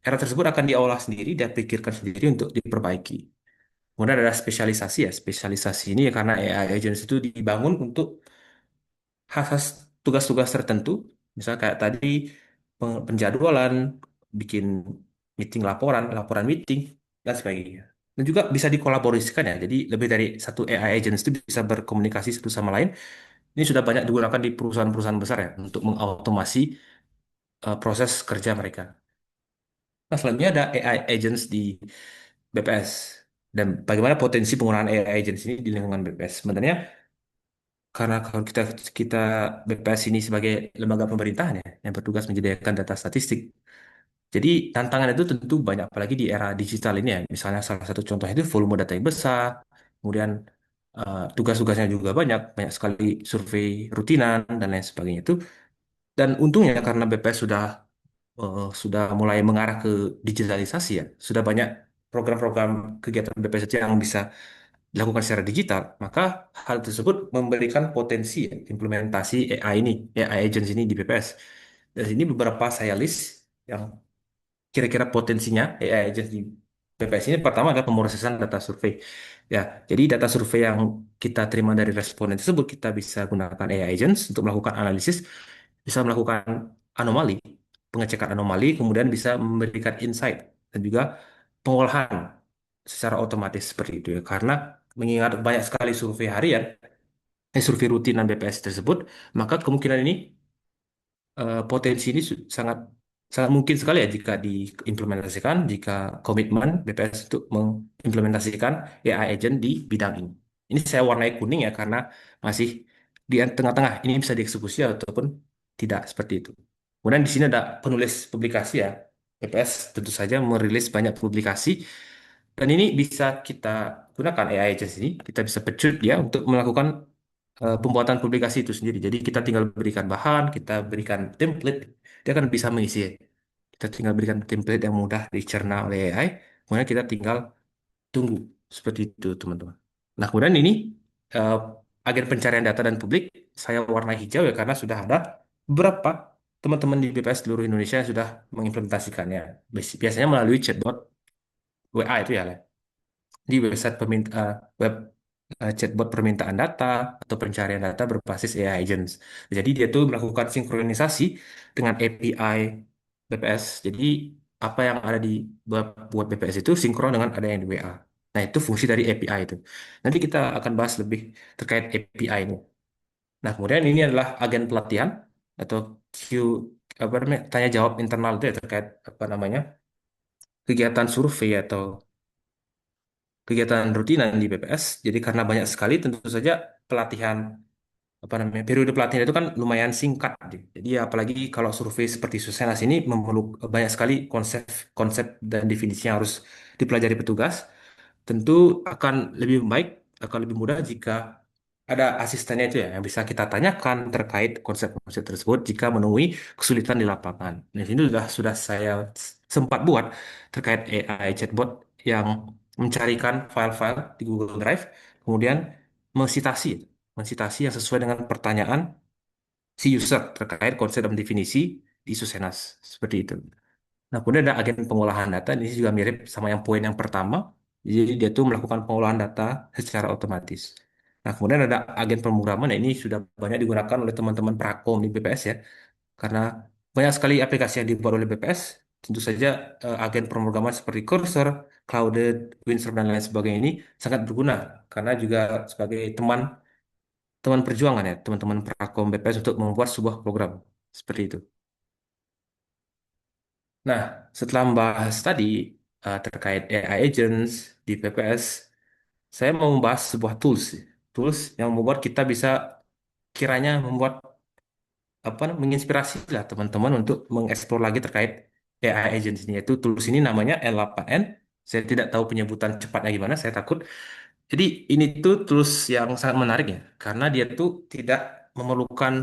S6: error tersebut akan diolah sendiri, dia pikirkan sendiri untuk diperbaiki. Kemudian ada spesialisasi ya. Spesialisasi ini ya karena AI agents itu dibangun untuk khas tugas-tugas tertentu. Misalnya kayak tadi penjadwalan, bikin meeting laporan, laporan meeting, dan sebagainya. Dan juga bisa dikolaborasikan ya. Jadi lebih dari satu AI agents itu bisa berkomunikasi satu sama lain. Ini sudah banyak digunakan di perusahaan-perusahaan besar ya untuk mengautomasi proses kerja mereka. Nah, selanjutnya ada AI agents di BPS. Dan bagaimana potensi penggunaan AI agents ini di lingkungan BPS? Sebenarnya karena kalau kita kita BPS ini sebagai lembaga pemerintahan ya yang bertugas menyediakan data statistik. Jadi tantangan itu tentu banyak, apalagi di era digital ini ya. Misalnya salah satu contohnya itu volume data yang besar, kemudian tugas-tugasnya juga banyak, banyak sekali survei rutinan dan lain sebagainya itu. Dan untungnya karena BPS sudah mulai mengarah ke digitalisasi ya, sudah banyak program-program kegiatan BPS itu yang bisa dilakukan secara digital, maka hal tersebut memberikan potensi ya, implementasi AI ini, AI agents ini di BPS. Dan sini beberapa saya list yang kira-kira potensinya AI agents di BPS ini. Pertama adalah pemrosesan data survei. Ya, jadi data survei yang kita terima dari responden tersebut kita bisa gunakan AI agents untuk melakukan analisis, bisa melakukan anomali, pengecekan anomali, kemudian bisa memberikan insight dan juga pengolahan secara otomatis seperti itu ya. Karena mengingat banyak sekali survei harian, survei rutinan BPS tersebut, maka kemungkinan ini potensi ini sangat sangat mungkin sekali ya jika diimplementasikan, jika komitmen BPS untuk mengimplementasikan AI agent di bidang ini. Ini saya warnai kuning ya karena masih di tengah-tengah ini bisa dieksekusi ataupun tidak seperti itu. Kemudian di sini ada penulis publikasi ya. BPS tentu saja merilis banyak publikasi dan ini bisa kita gunakan AI agent ini, kita bisa pecut dia untuk melakukan pembuatan publikasi itu sendiri. Jadi kita tinggal berikan bahan, kita berikan template, dia akan bisa mengisi. Kita tinggal berikan template yang mudah dicerna oleh AI, kemudian kita tinggal tunggu seperti itu, teman-teman. Nah, kemudian ini eh, agen pencarian data dan publik saya warnai hijau ya karena sudah ada beberapa teman-teman di BPS seluruh Indonesia yang sudah mengimplementasikannya. Biasanya melalui chatbot WA itu ya, di website web chatbot permintaan data atau pencarian data berbasis AI agents. Jadi dia tuh melakukan sinkronisasi dengan API BPS. Jadi apa yang ada di buat BPS itu sinkron dengan ada yang di WA. Nah, itu fungsi dari API itu. Nanti kita akan bahas lebih terkait API ini. Nah, kemudian ini adalah agen pelatihan atau Q apa namanya tanya jawab internal itu ya terkait apa namanya kegiatan survei atau kegiatan rutinan di BPS. Jadi karena banyak sekali tentu saja pelatihan apa namanya periode pelatihan itu kan lumayan singkat. Jadi apalagi kalau survei seperti Susenas ini memeluk banyak sekali konsep konsep dan definisi yang harus dipelajari petugas. Tentu akan lebih baik, akan lebih mudah jika ada asistennya itu ya yang bisa kita tanyakan terkait konsep-konsep tersebut jika menemui kesulitan di lapangan. Nah, ini sudah saya sempat buat terkait AI chatbot yang mencarikan file-file di Google Drive, kemudian mensitasi, mensitasi yang sesuai dengan pertanyaan si user terkait konsep dan definisi di Susenas seperti itu. Nah, kemudian ada agen pengolahan data. Ini juga mirip sama yang poin yang pertama. Jadi dia tuh melakukan pengolahan data secara otomatis. Nah, kemudian ada agen pemrograman. Nah, ini sudah banyak digunakan oleh teman-teman Prakom di BPS ya. Karena banyak sekali aplikasi yang dibuat oleh BPS. Tentu saja agen pemrograman seperti Cursor, Clouded, Windsurf, dan lain sebagainya ini sangat berguna. Karena juga sebagai teman teman perjuangan ya, teman-teman Prakom BPS untuk membuat sebuah program. Seperti itu. Nah, setelah membahas tadi terkait AI agents di PPS, saya mau membahas sebuah tools, tools yang membuat kita bisa kiranya membuat menginspirasi lah teman-teman untuk mengeksplor lagi terkait AI agents ini. Yaitu tools ini namanya L8N. Saya tidak tahu penyebutan cepatnya gimana, saya takut. Jadi ini tuh tools yang sangat menarik ya, karena dia tuh tidak memerlukan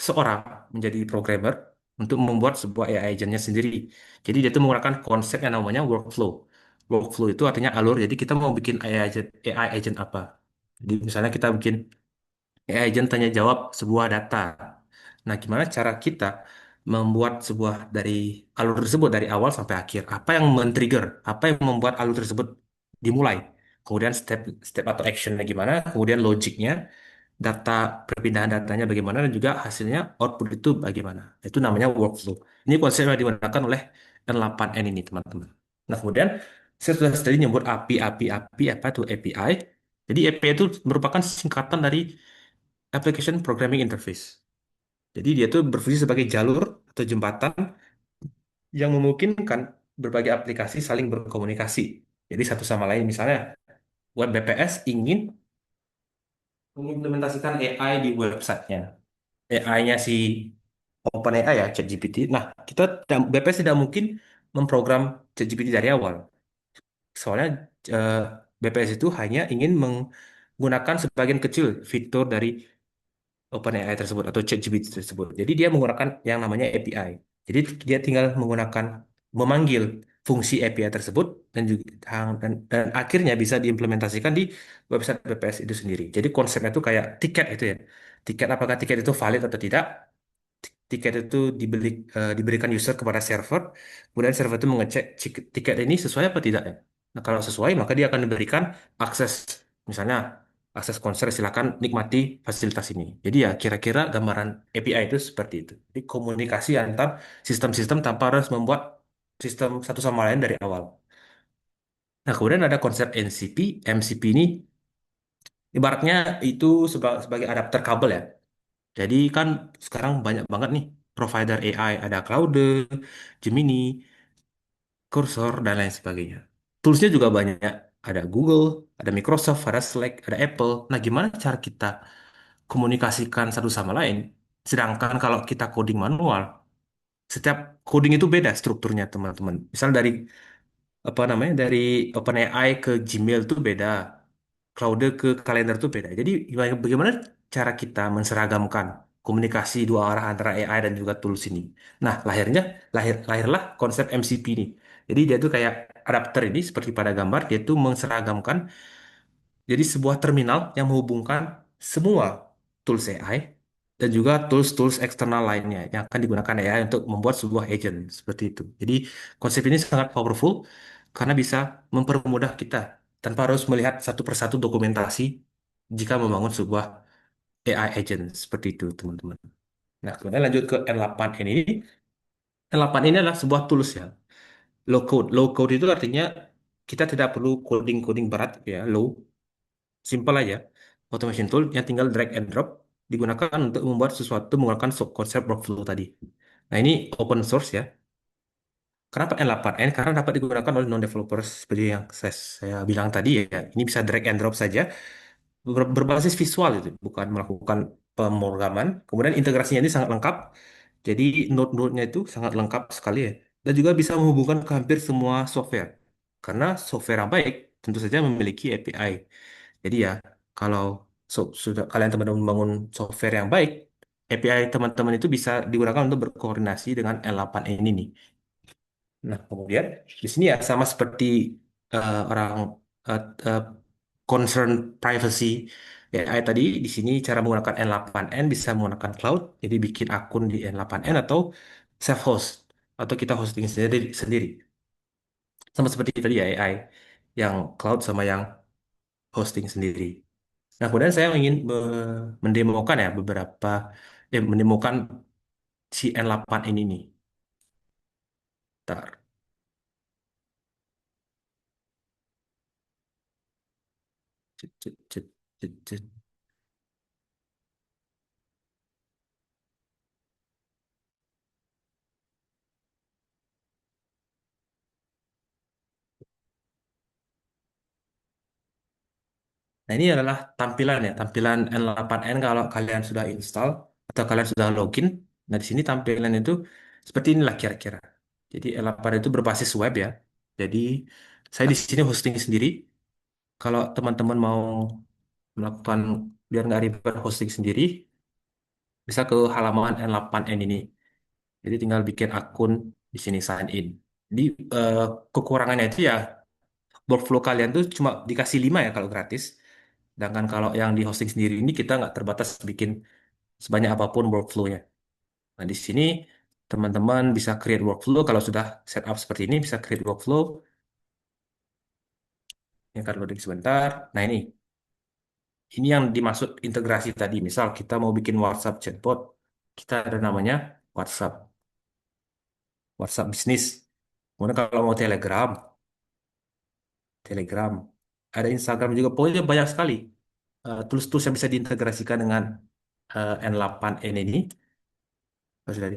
S6: seorang menjadi programmer untuk membuat sebuah AI agentnya sendiri. Jadi dia tuh menggunakan konsep yang namanya workflow. Workflow itu artinya alur. Jadi kita mau bikin AI agent apa? Jadi misalnya kita bikin AI agent tanya jawab sebuah data. Nah, gimana cara kita membuat sebuah dari alur tersebut dari awal sampai akhir? Apa yang men-trigger? Apa yang membuat alur tersebut dimulai? Kemudian step step atau actionnya gimana? Kemudian logiknya, data perpindahan datanya bagaimana dan juga hasilnya output itu bagaimana. Itu namanya workflow. Ini konsep yang digunakan oleh N8N ini, teman-teman. Nah, kemudian saya sudah tadi nyebut API, apa itu API? Jadi API itu merupakan singkatan dari Application Programming Interface. Jadi dia tuh berfungsi sebagai jalur atau jembatan yang memungkinkan berbagai aplikasi saling berkomunikasi. Jadi satu sama lain, misalnya web BPS ingin mengimplementasikan AI di websitenya. AI-nya si OpenAI ya, ChatGPT. Nah, BPS tidak mungkin memprogram ChatGPT dari awal. Soalnya eh, BPS itu hanya ingin menggunakan sebagian kecil fitur dari OpenAI tersebut atau ChatGPT tersebut. Jadi dia menggunakan yang namanya API. Jadi dia tinggal menggunakan memanggil fungsi API tersebut dan juga dan akhirnya bisa diimplementasikan di website BPS itu sendiri. Jadi konsepnya itu kayak tiket itu ya. Tiket apakah tiket itu valid atau tidak? Tiket itu diberikan user kepada server, kemudian server itu mengecek tiket ini sesuai apa tidak ya. Nah, kalau sesuai, maka dia akan diberikan akses, misalnya akses konser, silakan nikmati fasilitas ini. Jadi ya kira-kira gambaran API itu seperti itu. Jadi komunikasi antar sistem-sistem tanpa harus membuat sistem satu sama lain dari awal. Nah, kemudian ada konsep NCP. MCP ini ibaratnya itu sebagai adapter kabel ya. Jadi kan sekarang banyak banget nih provider AI, ada Claude, Gemini, Cursor, dan lain sebagainya. Toolsnya juga banyak, ada Google, ada Microsoft, ada Slack, ada Apple. Nah, gimana cara kita komunikasikan satu sama lain? Sedangkan kalau kita coding manual, setiap coding itu beda strukturnya, teman-teman. Misal dari apa namanya dari OpenAI ke Gmail tuh beda, Claude ke kalender tuh beda. Jadi bagaimana cara kita menseragamkan komunikasi dua arah antara AI dan juga tools ini. Nah, lahirlah konsep MCP ini. Jadi dia tuh kayak adapter ini seperti pada gambar, dia tuh menseragamkan jadi sebuah terminal yang menghubungkan semua tools AI dan juga tools-tools eksternal lainnya yang akan digunakan AI untuk membuat sebuah agent seperti itu. Jadi konsep ini sangat powerful karena bisa mempermudah kita tanpa harus melihat satu persatu dokumentasi jika membangun sebuah AI agent seperti itu, teman-teman. Nah, kemudian lanjut ke N8N ini. N8 ini adalah sebuah tools ya, low code. Low code itu artinya kita tidak perlu coding-coding berat ya, low. Simple aja. Automation tool yang tinggal drag and drop digunakan untuk membuat sesuatu menggunakan konsep workflow tadi. Nah, ini open source ya. Kenapa N8N? Karena dapat digunakan oleh non-developers seperti yang saya bilang tadi ya. Ini bisa drag and drop saja, berbasis visual itu, bukan melakukan pemrograman. Kemudian integrasinya ini sangat lengkap. Jadi node-node-nya itu sangat lengkap sekali ya. Dan juga bisa menghubungkan ke hampir semua software. Karena software yang baik tentu saja memiliki API. Jadi ya, kalau sudah kalian teman-teman membangun software yang baik, API teman-teman itu bisa digunakan untuk berkoordinasi dengan L8N ini. Nah, kemudian di sini ya sama seperti orang eh, eh, concern privacy AI tadi, di sini cara menggunakan N8N bisa menggunakan cloud, jadi bikin akun di N8N atau self-host atau kita hosting sendiri. Sama seperti tadi ya AI yang cloud sama yang hosting sendiri. Nah, kemudian saya ingin mendemokan ya mendemokan si N8 ini nih. Bentar. Cet, cet, cet, cet, cet. Nah, ini adalah tampilan ya, tampilan N8N kalau kalian sudah install atau kalian sudah login. Nah, di sini tampilan itu seperti inilah kira-kira. Jadi N8 itu berbasis web ya. Jadi saya di sini hosting sendiri. Kalau teman-teman mau melakukan biar nggak ribet hosting sendiri, bisa ke halaman N8N ini. Jadi tinggal bikin akun di sini sign in. Di eh, kekurangannya itu ya workflow kalian tuh cuma dikasih 5 ya kalau gratis. Sedangkan kalau yang di hosting sendiri ini kita nggak terbatas bikin sebanyak apapun workflow-nya. Nah, di sini teman-teman bisa create workflow kalau sudah setup seperti ini bisa create workflow. Ini akan loading sebentar. Nah, ini yang dimaksud integrasi tadi. Misal kita mau bikin WhatsApp chatbot, kita ada namanya WhatsApp, WhatsApp bisnis. Kemudian kalau mau Telegram, Telegram, ada Instagram juga. Pokoknya banyak sekali tools-tools yang bisa diintegrasikan dengan N8N ini. Oh, sudah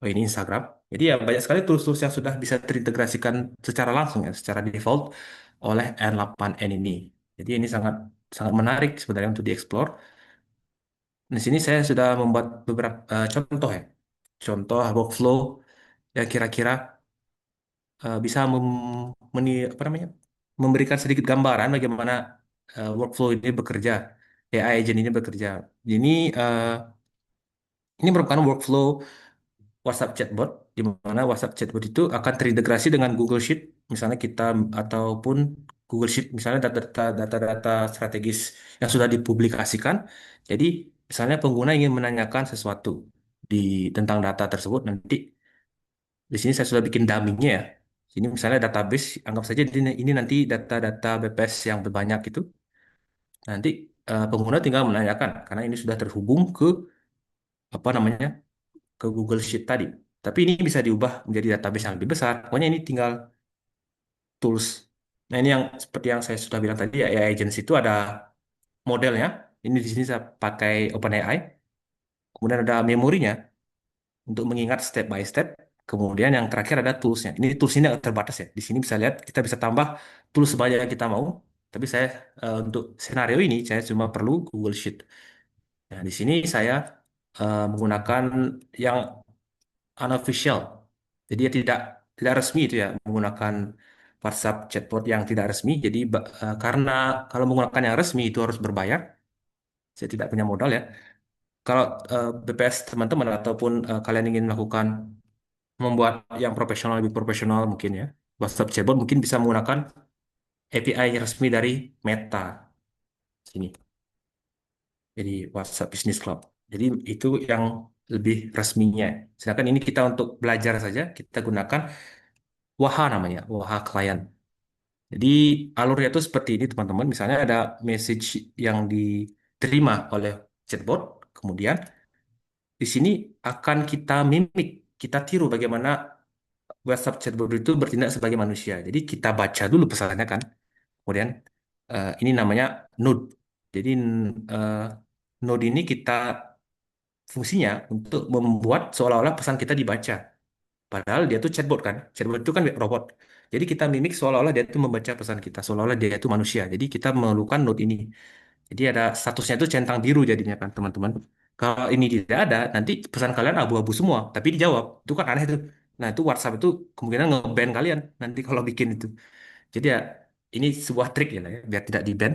S6: oh, ini Instagram. Jadi ya banyak sekali tools-tools yang sudah bisa terintegrasikan secara langsung ya, secara default oleh N8N ini. Jadi ini sangat sangat menarik sebenarnya untuk dieksplor. Di sini saya sudah membuat beberapa contoh ya. Contoh workflow yang kira-kira bisa apa namanya, memberikan sedikit gambaran bagaimana workflow ini bekerja, AI agent ini bekerja. Ini eh, ini merupakan workflow WhatsApp chatbot, di mana WhatsApp chatbot itu akan terintegrasi dengan Google Sheet, misalnya kita ataupun Google Sheet, misalnya data-data strategis yang sudah dipublikasikan. Jadi, misalnya pengguna ingin menanyakan sesuatu di tentang data tersebut, nanti di sini saya sudah bikin dummy-nya ya. Ini misalnya database, anggap saja ini nanti data-data BPS yang berbanyak itu. Nanti pengguna tinggal menanyakan, karena ini sudah terhubung ke apa namanya, ke Google Sheet tadi. Tapi ini bisa diubah menjadi database yang lebih besar. Pokoknya ini tinggal tools. Nah, ini yang seperti yang saya sudah bilang tadi ya, AI Agents itu ada modelnya. Ini di sini saya pakai OpenAI. Kemudian ada memorinya untuk mengingat step by step. Kemudian yang terakhir ada toolsnya. Ini tools ini terbatas ya. Di sini bisa lihat kita bisa tambah tools sebanyak yang kita mau. Tapi saya untuk skenario ini saya cuma perlu Google Sheet. Nah, di sini saya menggunakan yang unofficial. Jadi dia tidak tidak resmi itu ya, menggunakan WhatsApp chatbot yang tidak resmi. Jadi karena kalau menggunakan yang resmi itu harus berbayar. Saya tidak punya modal ya. Kalau BPS teman-teman ataupun kalian ingin melakukan membuat yang profesional, lebih profesional mungkin ya, WhatsApp chatbot mungkin bisa menggunakan API resmi dari Meta sini. Jadi WhatsApp Business Cloud. Jadi itu yang lebih resminya. Sedangkan ini kita untuk belajar saja, kita gunakan Waha namanya, Waha Client. Jadi alurnya itu seperti ini teman-teman. Misalnya ada message yang diterima oleh chatbot, kemudian di sini akan kita mimik, kita tiru bagaimana WhatsApp chatbot itu bertindak sebagai manusia. Jadi kita baca dulu pesannya kan. Kemudian ini namanya node. Jadi eh, node ini kita fungsinya untuk membuat seolah-olah pesan kita dibaca. Padahal dia tuh chatbot kan. Chatbot itu kan robot. Jadi kita mimik seolah-olah dia itu membaca pesan kita, seolah-olah dia itu manusia. Jadi kita memerlukan node ini. Jadi ada statusnya itu centang biru jadinya kan teman-teman. Kalau ini tidak ada, nanti pesan kalian abu-abu semua, tapi dijawab. Itu kan aneh tuh. Nah, itu WhatsApp itu kemungkinan nge-ban kalian nanti kalau bikin itu. Jadi ya ini sebuah trik ya, lah ya, biar tidak di-ban.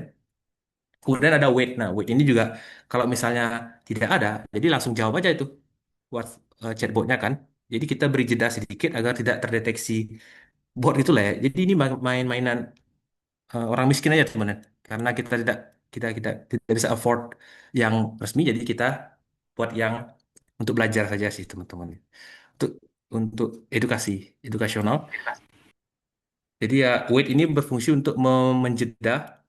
S6: Kemudian ada wait. Nah, wait ini juga kalau misalnya tidak ada, jadi langsung jawab aja itu buat chatbotnya kan. Jadi kita beri jeda sedikit agar tidak terdeteksi bot itu lah ya. Jadi ini main-mainan orang miskin aja teman-teman. Karena kita tidak bisa afford yang resmi, jadi kita buat yang untuk belajar saja sih teman-teman. Untuk untuk edukasional. Jadi ya wait ini berfungsi untuk menjeda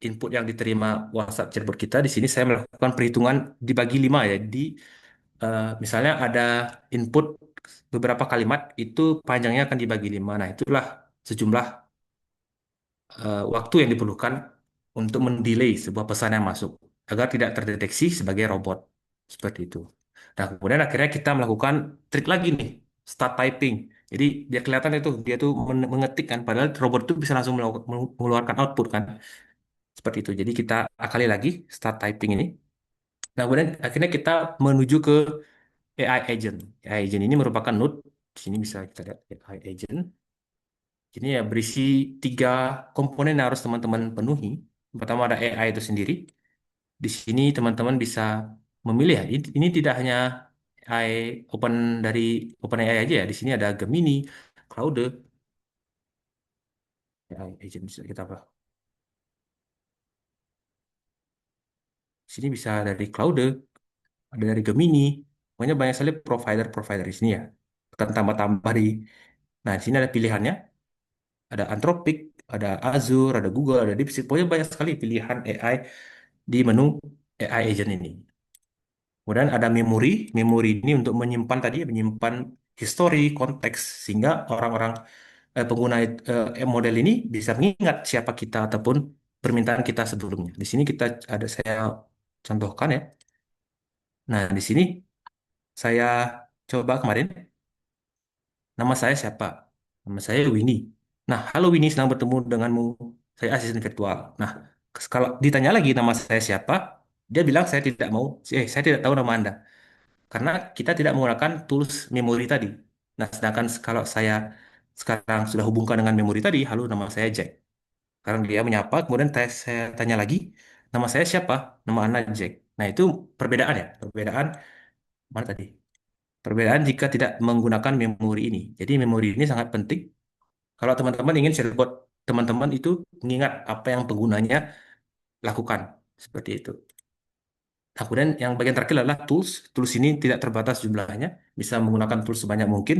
S6: input yang diterima WhatsApp chatbot kita. Di sini saya melakukan perhitungan dibagi 5 ya. Di misalnya ada input beberapa kalimat itu panjangnya akan dibagi 5. Nah, itulah sejumlah waktu yang diperlukan untuk mendelay sebuah pesan yang masuk agar tidak terdeteksi sebagai robot seperti itu. Nah, kemudian akhirnya kita melakukan trik lagi nih, start typing. Jadi dia kelihatan itu dia tuh mengetik kan, padahal robot itu bisa langsung mengeluarkan output kan, seperti itu. Jadi kita akali lagi start typing ini. Nah, kemudian akhirnya kita menuju ke AI agent. AI agent ini merupakan node. Di sini bisa kita lihat AI agent. Ini ya berisi 3 komponen yang harus teman-teman penuhi. Pertama ada AI itu sendiri. Di sini teman-teman bisa memilih ya. Ini tidak hanya AI open dari OpenAI aja ya. Di sini ada Gemini, Claude, AI agent bisa kita apa? Di sini bisa dari Claude, ada dari Gemini. Pokoknya banyak sekali provider-provider di sini ya. Kita tambah-tambah di. Nah, di sini ada pilihannya. Ada Anthropic, ada Azure, ada Google, ada DeepSeek. Pokoknya banyak sekali pilihan AI di menu AI agent ini. Kemudian ada memori. Memori ini untuk menyimpan tadi, menyimpan histori, konteks, sehingga orang-orang pengguna model ini bisa mengingat siapa kita ataupun permintaan kita sebelumnya. Di sini kita ada saya contohkan ya. Nah, di sini saya coba kemarin, nama saya siapa? Nama saya Winnie. Nah, halo Winnie, senang bertemu denganmu. Saya asisten virtual. Nah, kalau ditanya lagi nama saya siapa, dia bilang saya tidak mau, saya tidak tahu nama Anda. Karena kita tidak menggunakan tools memori tadi. Nah, sedangkan kalau saya sekarang sudah hubungkan dengan memori tadi, halo nama saya Jack. Sekarang dia menyapa, kemudian saya tanya lagi, nama saya siapa? Nama Anda Jack. Nah, itu perbedaan ya, perbedaan mana tadi? Perbedaan jika tidak menggunakan memori ini. Jadi memori ini sangat penting. Kalau teman-teman ingin chatbot teman-teman itu mengingat apa yang penggunanya lakukan. Seperti itu. Nah, kemudian yang bagian terakhir adalah tools. Tools ini tidak terbatas jumlahnya. Bisa menggunakan tools sebanyak mungkin.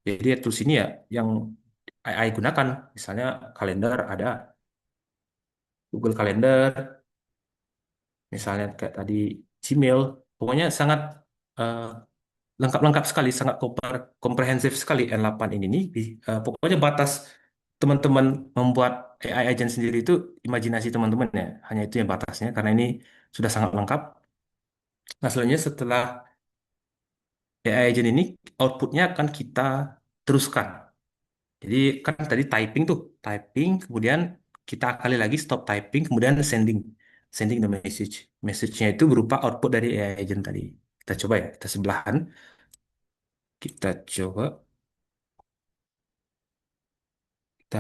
S6: Jadi tools ini ya yang AI gunakan. Misalnya kalender ada Google Calendar, misalnya kayak tadi Gmail. Pokoknya sangat eh, lengkap-lengkap sekali, sangat komprehensif sekali N8 ini nih. Pokoknya batas teman-teman membuat AI agent sendiri itu imajinasi teman-teman ya. Hanya itu yang batasnya karena ini sudah sangat lengkap. Nah, selanjutnya setelah AI agent ini outputnya akan kita teruskan. Jadi kan tadi typing tuh, typing kemudian kita kali lagi stop typing kemudian sending, sending the message. Message-nya itu berupa output dari AI agent tadi. Kita coba ya, kita sebelahan. Kita coba kita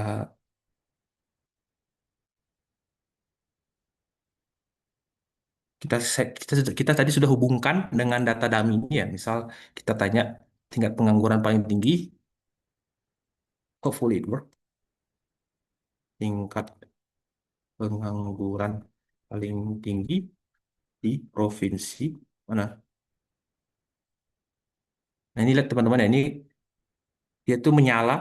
S6: kita tadi sudah hubungkan dengan data dummy ini ya. Misal kita tanya tingkat pengangguran paling tinggi, hopefully it work. Tingkat pengangguran paling tinggi di provinsi mana? Nah ini lihat teman-teman ya, ini dia tuh menyala.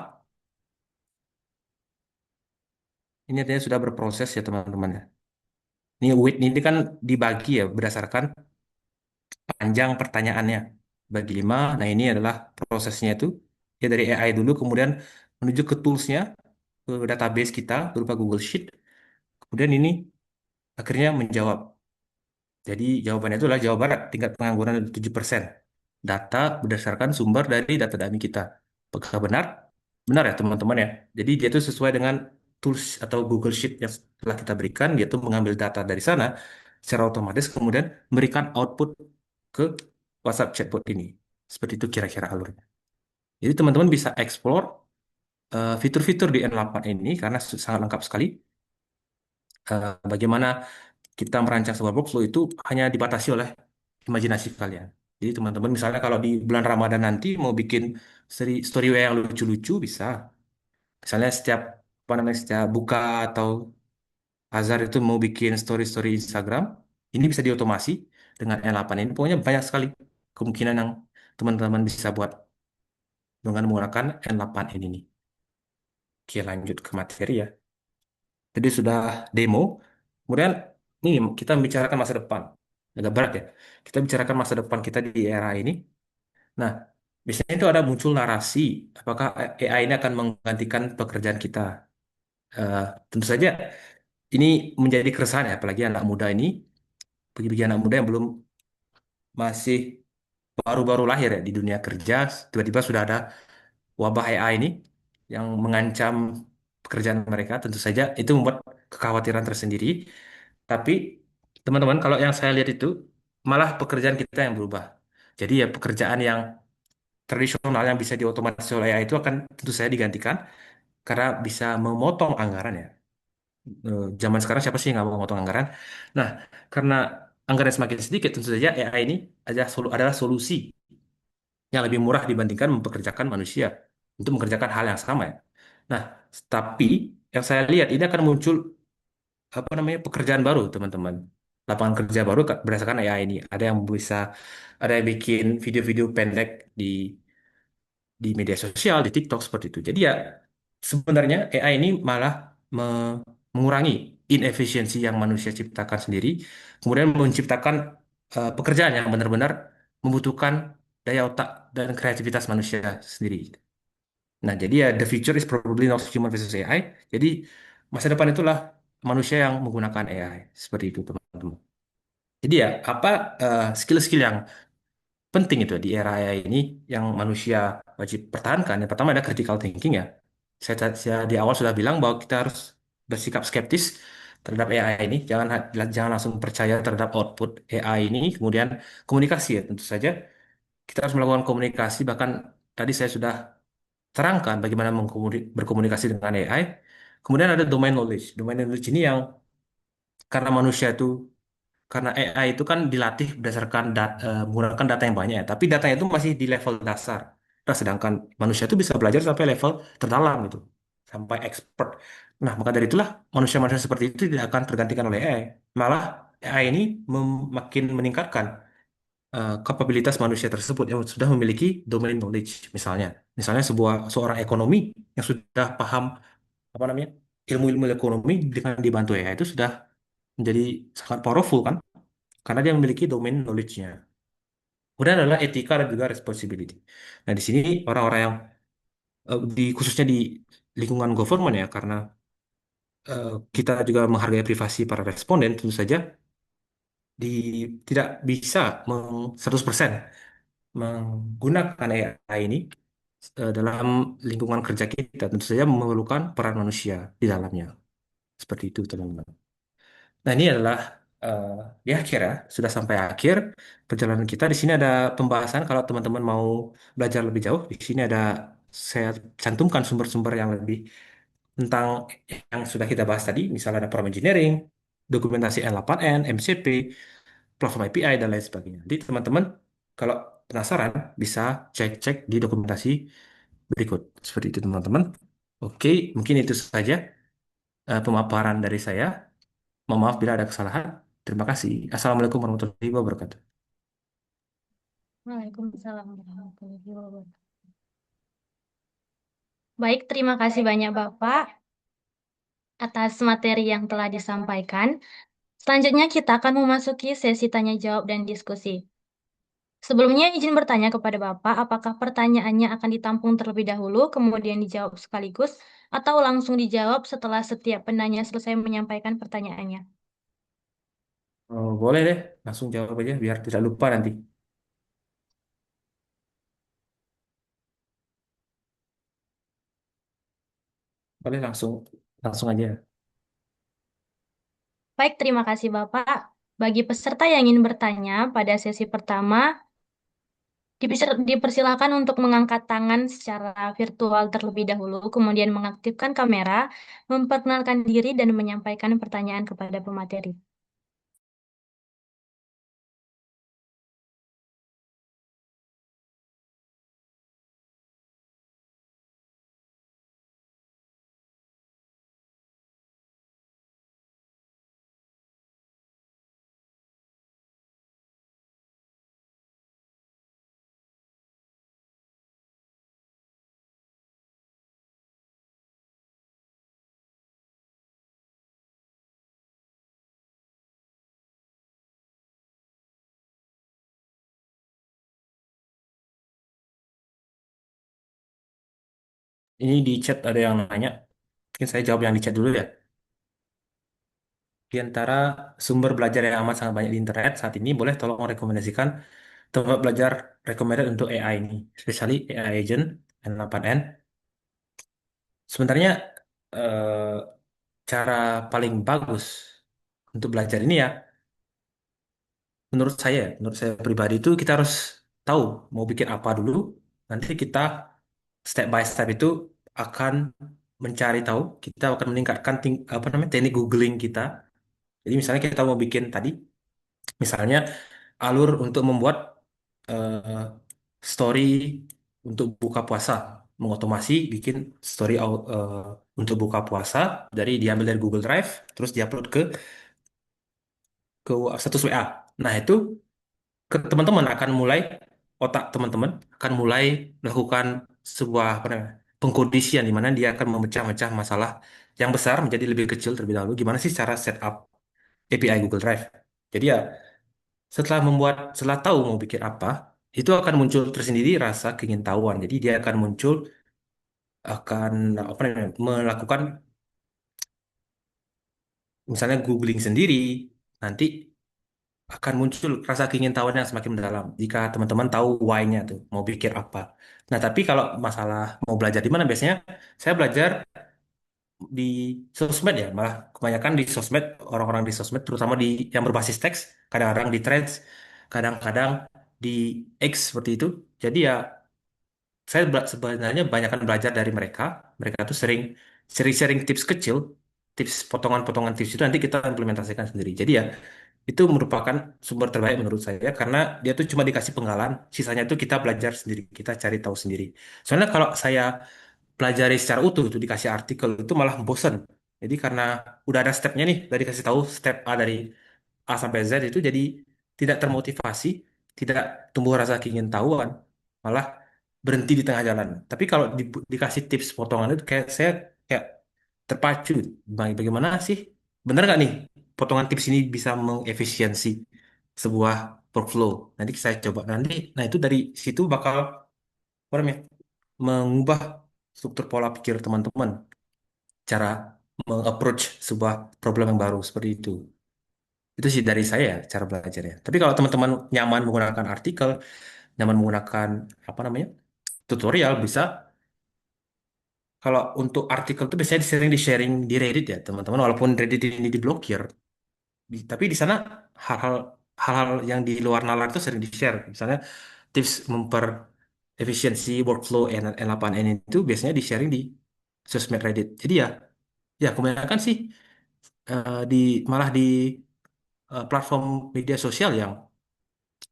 S6: Ini artinya sudah berproses ya teman-teman ya. Ini weight ini kan dibagi ya berdasarkan panjang pertanyaannya. Bagi 5. Nah ini adalah prosesnya itu. Ya dari AI dulu kemudian menuju ke toolsnya, ke database kita berupa Google Sheet. Kemudian ini akhirnya menjawab. Jadi jawabannya itu adalah Jawa Barat, tingkat pengangguran 7%. Data berdasarkan sumber dari data dummy kita. Apakah benar? Benar ya teman-teman ya. Jadi dia itu sesuai dengan tools atau Google Sheet yang telah kita berikan, dia itu mengambil data dari sana secara otomatis kemudian memberikan output ke WhatsApp chatbot ini. Seperti itu kira-kira alurnya. Jadi teman-teman bisa explore fitur-fitur di N8 ini karena sangat lengkap sekali. Bagaimana kita merancang sebuah workflow itu hanya dibatasi oleh imajinasi kalian. Jadi teman-teman misalnya kalau di bulan Ramadan nanti mau bikin story WA yang lucu-lucu bisa. Misalnya setiap apa namanya setiap buka atau azhar itu mau bikin story-story Instagram, ini bisa diotomasi dengan N8 ini. Pokoknya banyak sekali kemungkinan yang teman-teman bisa buat dengan menggunakan N8 ini nih. Oke, lanjut ke materi ya. Jadi sudah demo. Kemudian nih kita membicarakan masa depan. Agak berat ya. Kita bicarakan masa depan kita di era ini. Nah, biasanya itu ada muncul narasi. Apakah AI ini akan menggantikan pekerjaan kita? Eh, Tentu saja ini menjadi keresahan ya, apalagi anak muda ini, bagi anak muda yang belum masih baru-baru lahir ya di dunia kerja, tiba-tiba sudah ada wabah AI ini yang mengancam pekerjaan mereka. Tentu saja itu membuat kekhawatiran tersendiri. Tapi teman-teman, kalau yang saya lihat itu malah pekerjaan kita yang berubah. Jadi ya pekerjaan yang tradisional yang bisa diotomatis oleh AI itu akan tentu saja digantikan karena bisa memotong anggaran ya. Zaman sekarang siapa sih yang nggak mau memotong anggaran? Nah, karena anggaran semakin sedikit, tentu saja AI ini adalah solusi yang lebih murah dibandingkan mempekerjakan manusia untuk mengerjakan hal yang sama ya. Nah, tapi yang saya lihat ini akan muncul apa namanya pekerjaan baru teman-teman, lapangan kerja baru berdasarkan AI ini. Ada yang bikin video-video pendek di media sosial, di TikTok seperti itu. Jadi ya sebenarnya AI ini malah mengurangi inefisiensi yang manusia ciptakan sendiri, kemudian menciptakan pekerjaan yang benar-benar membutuhkan daya otak dan kreativitas manusia sendiri. Nah, jadi ya the future is probably not human versus AI. Jadi masa depan itulah manusia yang menggunakan AI. Seperti itu, teman-teman. Jadi ya apa skill-skill yang penting itu di era AI ini yang manusia wajib pertahankan. Yang pertama ada critical thinking ya. Saya di awal sudah bilang bahwa kita harus bersikap skeptis terhadap AI ini. Jangan langsung percaya terhadap output AI ini. Kemudian komunikasi ya tentu saja kita harus melakukan komunikasi bahkan tadi saya sudah terangkan bagaimana berkomunikasi dengan AI. Kemudian ada domain knowledge. Domain knowledge ini yang karena manusia itu karena AI itu kan dilatih berdasarkan menggunakan data yang banyak, ya. Tapi datanya itu masih di level dasar. Nah, sedangkan manusia itu bisa belajar sampai level terdalam gitu, sampai expert. Nah, maka dari itulah manusia-manusia seperti itu tidak akan tergantikan oleh AI. Malah AI ini makin meningkatkan kapabilitas manusia tersebut yang sudah memiliki domain knowledge. Misalnya seorang ekonomi yang sudah paham apa namanya ilmu-ilmu ekonomi dengan dibantu AI itu sudah menjadi sangat powerful kan karena dia memiliki domain knowledge-nya. Kemudian adalah etika dan juga responsibility. Nah, di sini orang-orang yang khususnya di lingkungan government ya, karena kita juga menghargai privasi para responden, tentu saja di, tidak bisa 100% menggunakan AI ini dalam lingkungan kerja kita. Tentu saja memerlukan peran manusia di dalamnya. Seperti itu, teman-teman. Nah, ini adalah eh, di akhir ya, sudah sampai akhir perjalanan kita. Di sini ada pembahasan kalau teman-teman mau belajar lebih jauh. Di sini ada saya cantumkan sumber-sumber yang lebih tentang yang sudah kita bahas tadi. Misalnya ada prompt engineering, dokumentasi N8N, MCP, platform API, dan lain sebagainya. Jadi teman-teman kalau penasaran bisa cek-cek di dokumentasi berikut. Seperti itu teman-teman. Oke, mungkin itu saja pemaparan dari saya. Mohon maaf bila ada kesalahan. Terima kasih. Assalamualaikum warahmatullahi wabarakatuh.
S5: Waalaikumsalam warahmatullahi wabarakatuh. Baik, terima kasih banyak Bapak atas materi yang telah disampaikan. Selanjutnya kita akan memasuki sesi tanya jawab dan diskusi. Sebelumnya izin bertanya kepada Bapak, apakah pertanyaannya akan ditampung terlebih dahulu, kemudian dijawab sekaligus, atau langsung dijawab setelah setiap penanya selesai menyampaikan pertanyaannya?
S6: Oh, boleh deh, langsung jawab aja biar tidak lupa nanti. Boleh langsung langsung aja.
S5: Baik, terima kasih Bapak. Bagi peserta yang ingin bertanya pada sesi pertama, dipersilakan untuk mengangkat tangan secara virtual terlebih dahulu, kemudian mengaktifkan kamera, memperkenalkan diri, dan menyampaikan pertanyaan kepada pemateri.
S6: Ini di chat ada yang nanya. Mungkin saya jawab yang di chat dulu ya. Di antara sumber belajar yang amat sangat banyak di internet saat ini, boleh tolong rekomendasikan tempat belajar recommended untuk AI ini, especially AI agent N8N. Sebenarnya eh, cara paling bagus untuk belajar ini ya, menurut saya pribadi itu kita harus tahu mau bikin apa dulu. Nanti kita step by step itu akan mencari tahu, kita akan meningkatkan apa namanya teknik googling kita. Jadi misalnya kita mau bikin tadi, misalnya alur untuk membuat eh, story untuk buka puasa, mengotomasi bikin story untuk buka puasa dari diambil dari Google Drive, terus diupload ke status WA. Nah itu ke teman-teman akan mulai otak teman-teman akan mulai melakukan sebuah apa namanya pengkondisian di mana dia akan memecah-mecah masalah yang besar menjadi lebih kecil terlebih dahulu. Gimana sih cara setup API Google Drive? Jadi ya setelah tahu mau bikin apa, itu akan muncul tersendiri rasa keingintahuan. Jadi dia akan muncul akan apa namanya melakukan misalnya googling sendiri nanti akan muncul rasa keingintahuan yang semakin mendalam jika teman-teman tahu why-nya tuh mau pikir apa. Nah, tapi kalau masalah mau belajar di mana biasanya saya belajar di sosmed ya, malah kebanyakan di sosmed orang-orang di sosmed terutama di yang berbasis teks, kadang-kadang di Threads, kadang-kadang di X seperti itu. Jadi ya sebenarnya banyakkan belajar dari mereka. Mereka tuh sering sharing-sharing tips kecil, tips potongan-potongan tips itu nanti kita implementasikan sendiri. Jadi ya itu merupakan sumber terbaik menurut saya karena dia tuh cuma dikasih penggalan, sisanya itu kita belajar sendiri, kita cari tahu sendiri. Soalnya kalau saya pelajari secara utuh itu dikasih artikel itu malah bosen. Jadi karena udah ada stepnya nih, udah dikasih tahu step A dari A sampai Z itu jadi tidak termotivasi, tidak tumbuh rasa keingintahuan, malah berhenti di tengah jalan. Tapi kalau dikasih tips potongan itu kayak saya kayak terpacu. Bagaimana sih? Bener nggak nih potongan tips ini bisa mengefisiensi sebuah workflow? Nanti saya coba nanti. Nah itu dari situ bakal apa namanya, mengubah struktur pola pikir teman-teman, cara meng-approach sebuah problem yang baru seperti itu. Itu sih dari saya cara belajarnya. Tapi kalau teman-teman nyaman menggunakan artikel, nyaman menggunakan apa namanya tutorial, bisa. Kalau untuk artikel itu biasanya sering di-sharing di Reddit ya teman-teman. Walaupun Reddit ini diblokir, tapi di sana hal-hal hal-hal yang di luar nalar itu sering di-share. Misalnya tips memper efisiensi workflow N8N itu biasanya di-sharing di sosmed Reddit. Jadi ya, ya kebanyakan sih di malah di platform media sosial yang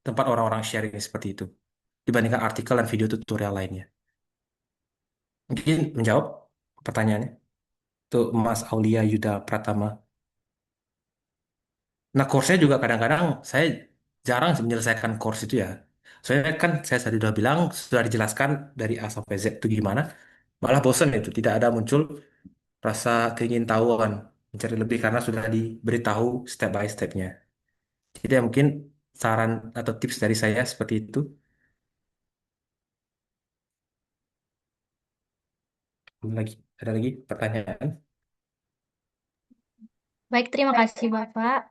S6: tempat orang-orang sharing seperti itu dibandingkan artikel dan video tutorial lainnya. Mungkin menjawab pertanyaannya. Tuh Mas Aulia Yuda Pratama. Nah, course-nya juga kadang-kadang saya jarang menyelesaikan course itu ya. Soalnya kan saya tadi sudah bilang, sudah dijelaskan dari A sampai Z itu gimana. Malah bosan itu, tidak ada muncul rasa keingintahuan mencari lebih karena sudah diberitahu step by step-nya. Jadi ya mungkin saran atau tips dari saya seperti itu. Lagi, ada lagi pertanyaan?
S5: Baik, terima kasih Bapak.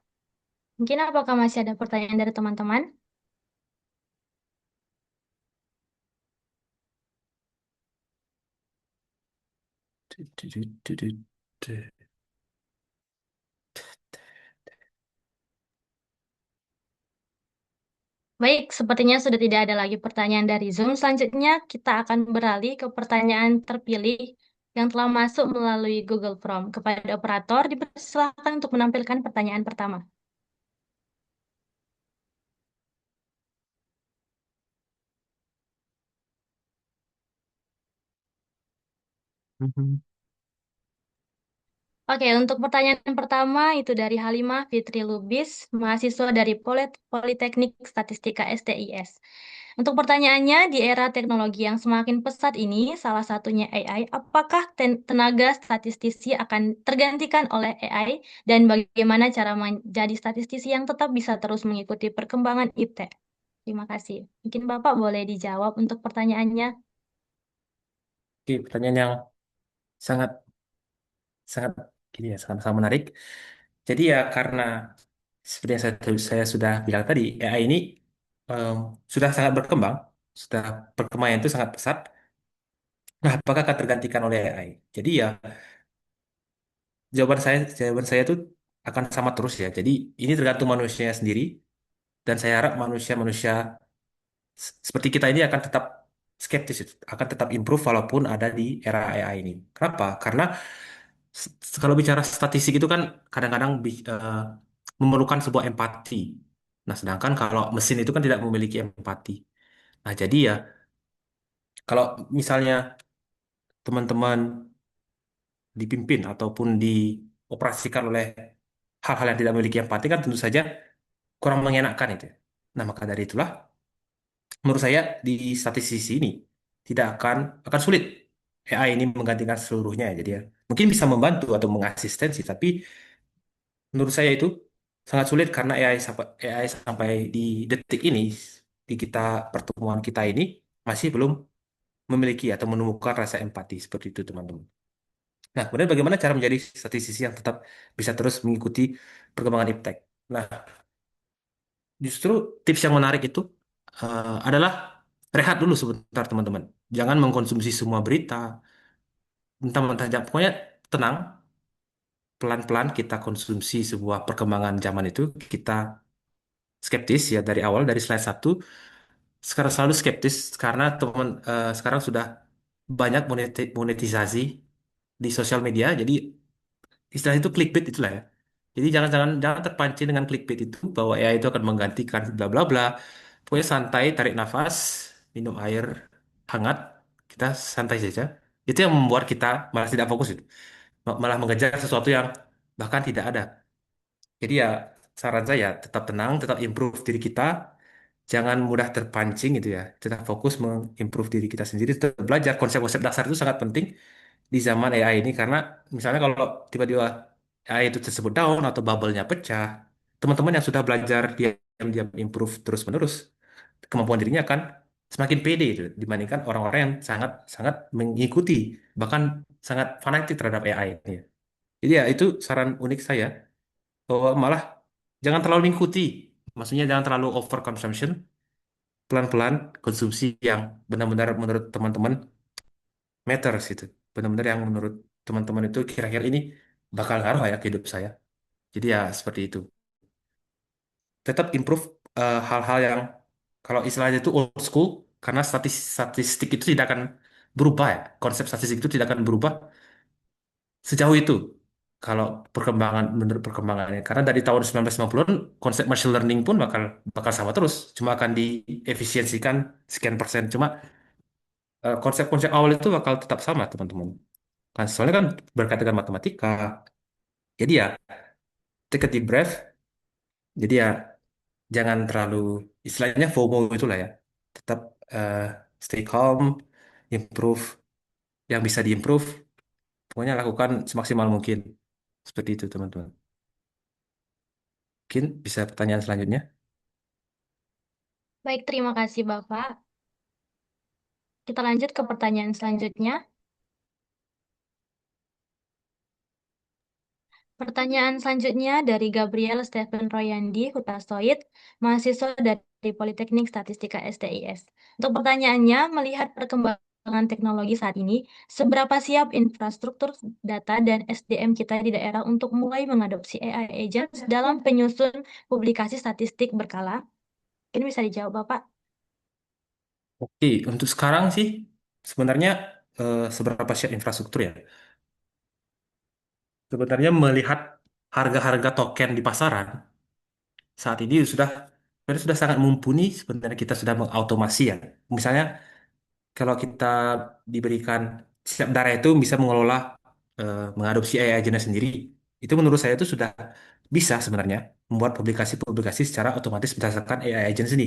S5: Mungkin apakah masih ada pertanyaan dari teman-teman? Baik, sepertinya sudah tidak ada lagi pertanyaan dari Zoom. Selanjutnya, kita akan beralih ke pertanyaan terpilih yang telah masuk melalui Google Form. Kepada operator, dipersilakan untuk menampilkan pertanyaan pertama.
S6: Mhm.
S5: Oke, untuk pertanyaan pertama itu dari Halimah Fitri Lubis, mahasiswa dari Politeknik Statistika STIS. Untuk pertanyaannya, di era teknologi yang semakin pesat ini, salah satunya AI, apakah tenaga statistisi akan tergantikan oleh AI dan bagaimana cara menjadi statistisi yang tetap bisa terus mengikuti perkembangan IT? Terima kasih. Mungkin Bapak boleh dijawab untuk pertanyaannya.
S6: Oke, pertanyaan yang sangat sangat ini ya, sangat menarik. Jadi ya karena seperti yang saya sudah bilang tadi, AI ini em, sudah sangat berkembang, sudah perkembangan itu sangat pesat. Nah, apakah akan tergantikan oleh AI? Jadi ya jawaban saya itu akan sama terus ya. Jadi ini tergantung manusia sendiri dan saya harap manusia-manusia seperti kita ini akan tetap skeptis, akan tetap improve walaupun ada di era AI ini. Kenapa? Karena kalau bicara statistik itu kan kadang-kadang memerlukan sebuah empati. Nah, sedangkan kalau mesin itu kan tidak memiliki empati. Nah, jadi ya kalau misalnya teman-teman dipimpin ataupun dioperasikan oleh hal-hal yang tidak memiliki empati kan tentu saja kurang mengenakan itu. Nah, maka dari itulah menurut saya di statistik ini tidak akan sulit AI ini menggantikan seluruhnya ya. Jadi ya mungkin bisa membantu atau mengasistensi, tapi menurut saya itu sangat sulit karena AI sampai di detik ini di pertemuan kita ini masih belum memiliki atau menemukan rasa empati seperti itu teman-teman. Nah, kemudian bagaimana cara menjadi statistisi yang tetap bisa terus mengikuti perkembangan iptek? Nah, justru tips yang menarik itu adalah rehat dulu sebentar teman-teman. Jangan mengkonsumsi semua berita, mentah-mentah. Pokoknya tenang, pelan-pelan kita konsumsi sebuah perkembangan zaman itu. Kita skeptis ya dari awal, dari slide 1 sekarang selalu skeptis karena sekarang sudah banyak monetisasi di sosial media. Jadi istilah itu clickbait itulah ya. Jadi jangan terpancing dengan clickbait itu bahwa AI itu akan menggantikan bla bla bla. Pokoknya santai, tarik nafas, minum air hangat, kita santai saja. Itu yang membuat kita malah tidak fokus itu. Malah mengejar sesuatu yang bahkan tidak ada. Jadi ya saran saya tetap tenang, tetap improve diri kita, jangan mudah terpancing gitu ya. Tetap fokus mengimprove diri kita sendiri, tetap belajar konsep-konsep dasar itu sangat penting di zaman AI ini karena misalnya kalau tiba-tiba AI itu tersebut down atau bubble-nya pecah, teman-teman yang sudah belajar diam-diam improve terus-menerus, kemampuan dirinya akan semakin pede itu dibandingkan orang-orang yang sangat sangat mengikuti bahkan sangat fanatik terhadap AI ini. Jadi ya itu saran unik saya bahwa malah jangan terlalu mengikuti, maksudnya jangan terlalu over consumption, pelan-pelan konsumsi yang benar-benar menurut teman-teman matters itu. Benar-benar yang menurut teman-teman itu kira-kira ini bakal ngaruh ya ke hidup saya. Jadi ya seperti itu. Tetap improve hal-hal yang kalau istilahnya itu old school karena statistik itu tidak akan berubah ya. Konsep statistik itu tidak akan berubah sejauh itu. Kalau menurut perkembangannya. Karena dari tahun 1990-an konsep machine learning pun bakal bakal sama terus. Cuma akan diefisiensikan sekian persen. Cuma konsep-konsep awal itu bakal tetap sama teman-teman. Kan soalnya kan berkaitan dengan matematika. Jadi ya take a deep breath. Jadi ya jangan terlalu istilahnya FOMO itulah ya. Tetap eh, stay calm, improve yang bisa diimprove. Pokoknya lakukan semaksimal mungkin. Seperti itu teman-teman. Mungkin bisa pertanyaan selanjutnya.
S5: Baik, terima kasih Bapak. Kita lanjut ke pertanyaan selanjutnya. Pertanyaan selanjutnya dari Gabriel Stephen Royandi Hutasoid, mahasiswa dari Politeknik Statistika STIS. Untuk pertanyaannya, melihat perkembangan teknologi saat ini, seberapa siap infrastruktur data dan SDM kita di daerah untuk mulai mengadopsi AI agents dalam penyusun publikasi statistik berkala? Ini bisa dijawab, Bapak.
S6: Oke, untuk sekarang sih sebenarnya seberapa siap infrastruktur ya? Sebenarnya melihat harga-harga token di pasaran saat ini sebenarnya sudah sangat mumpuni sebenarnya kita sudah mengautomasi ya. Misalnya kalau kita diberikan setiap daerah itu bisa mengelola mengadopsi AI agentnya sendiri. Itu menurut saya itu sudah bisa sebenarnya membuat publikasi-publikasi secara otomatis berdasarkan AI agent ini.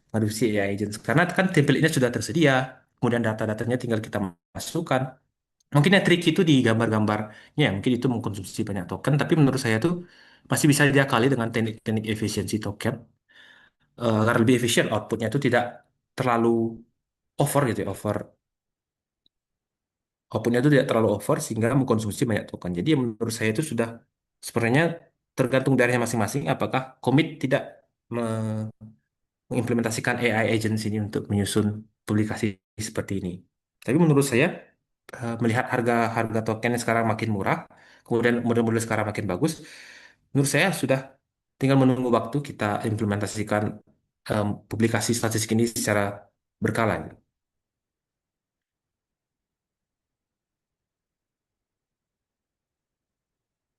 S6: Mengadopsi AI agent. Karena kan template-nya sudah tersedia, kemudian data-datanya tinggal kita masukkan. Mungkin yang trik itu di gambar-gambarnya, mungkin itu mengkonsumsi banyak token, tapi menurut saya tuh masih bisa diakali dengan teknik-teknik efisiensi token. Agar lebih efisien, outputnya itu tidak terlalu over gitu ya, outputnya itu tidak terlalu over sehingga mengkonsumsi banyak token. Jadi menurut saya itu sudah sebenarnya tergantung daerahnya masing-masing apakah komit tidak me- mengimplementasikan AI agents ini untuk menyusun publikasi seperti ini. Tapi menurut saya melihat harga-harga token yang sekarang makin murah, kemudian model-model sekarang makin bagus, menurut saya sudah tinggal menunggu waktu kita implementasikan publikasi statistik ini secara berkala.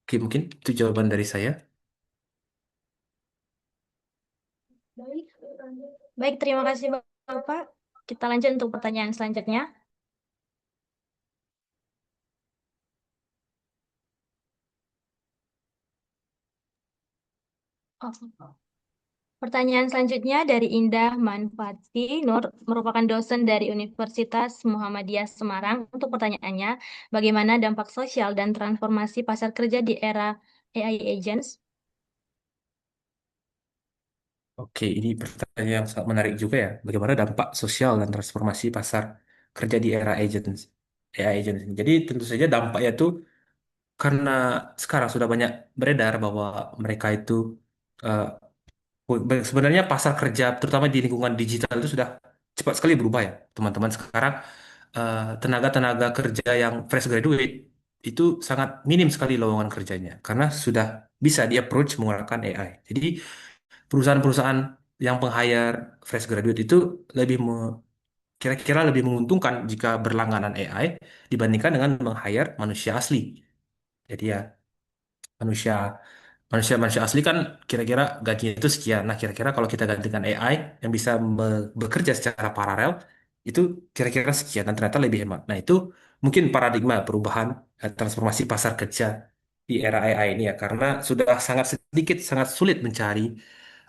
S6: Oke, mungkin itu jawaban dari saya.
S5: Baik, terima kasih Bapak. Kita lanjut untuk pertanyaan selanjutnya. Oh. Pertanyaan selanjutnya dari Indah Manfati Nur, merupakan dosen dari Universitas Muhammadiyah Semarang. Untuk pertanyaannya, bagaimana dampak sosial dan transformasi pasar kerja di era AI agents?
S6: Oke, ini pertanyaan yang sangat menarik juga ya. Bagaimana dampak sosial dan transformasi pasar kerja di era agents, AI agents ini. Jadi tentu saja dampaknya itu karena sekarang sudah banyak beredar bahwa mereka itu eh, sebenarnya pasar kerja terutama di lingkungan digital itu sudah cepat sekali berubah ya, teman-teman. Sekarang tenaga-tenaga kerja yang fresh graduate itu sangat minim sekali lowongan kerjanya karena sudah bisa di-approach menggunakan AI. Jadi perusahaan-perusahaan yang peng-hire fresh graduate itu lebih kira-kira lebih menguntungkan jika berlangganan AI dibandingkan dengan meng-hire manusia asli. Jadi ya manusia manusia manusia asli kan kira-kira gajinya itu sekian. Nah, kira-kira kalau kita gantikan AI yang bisa bekerja secara paralel itu kira-kira sekian dan ternyata lebih hemat. Nah, itu mungkin paradigma perubahan transformasi pasar kerja di era AI ini ya karena sudah sangat sedikit sangat sulit mencari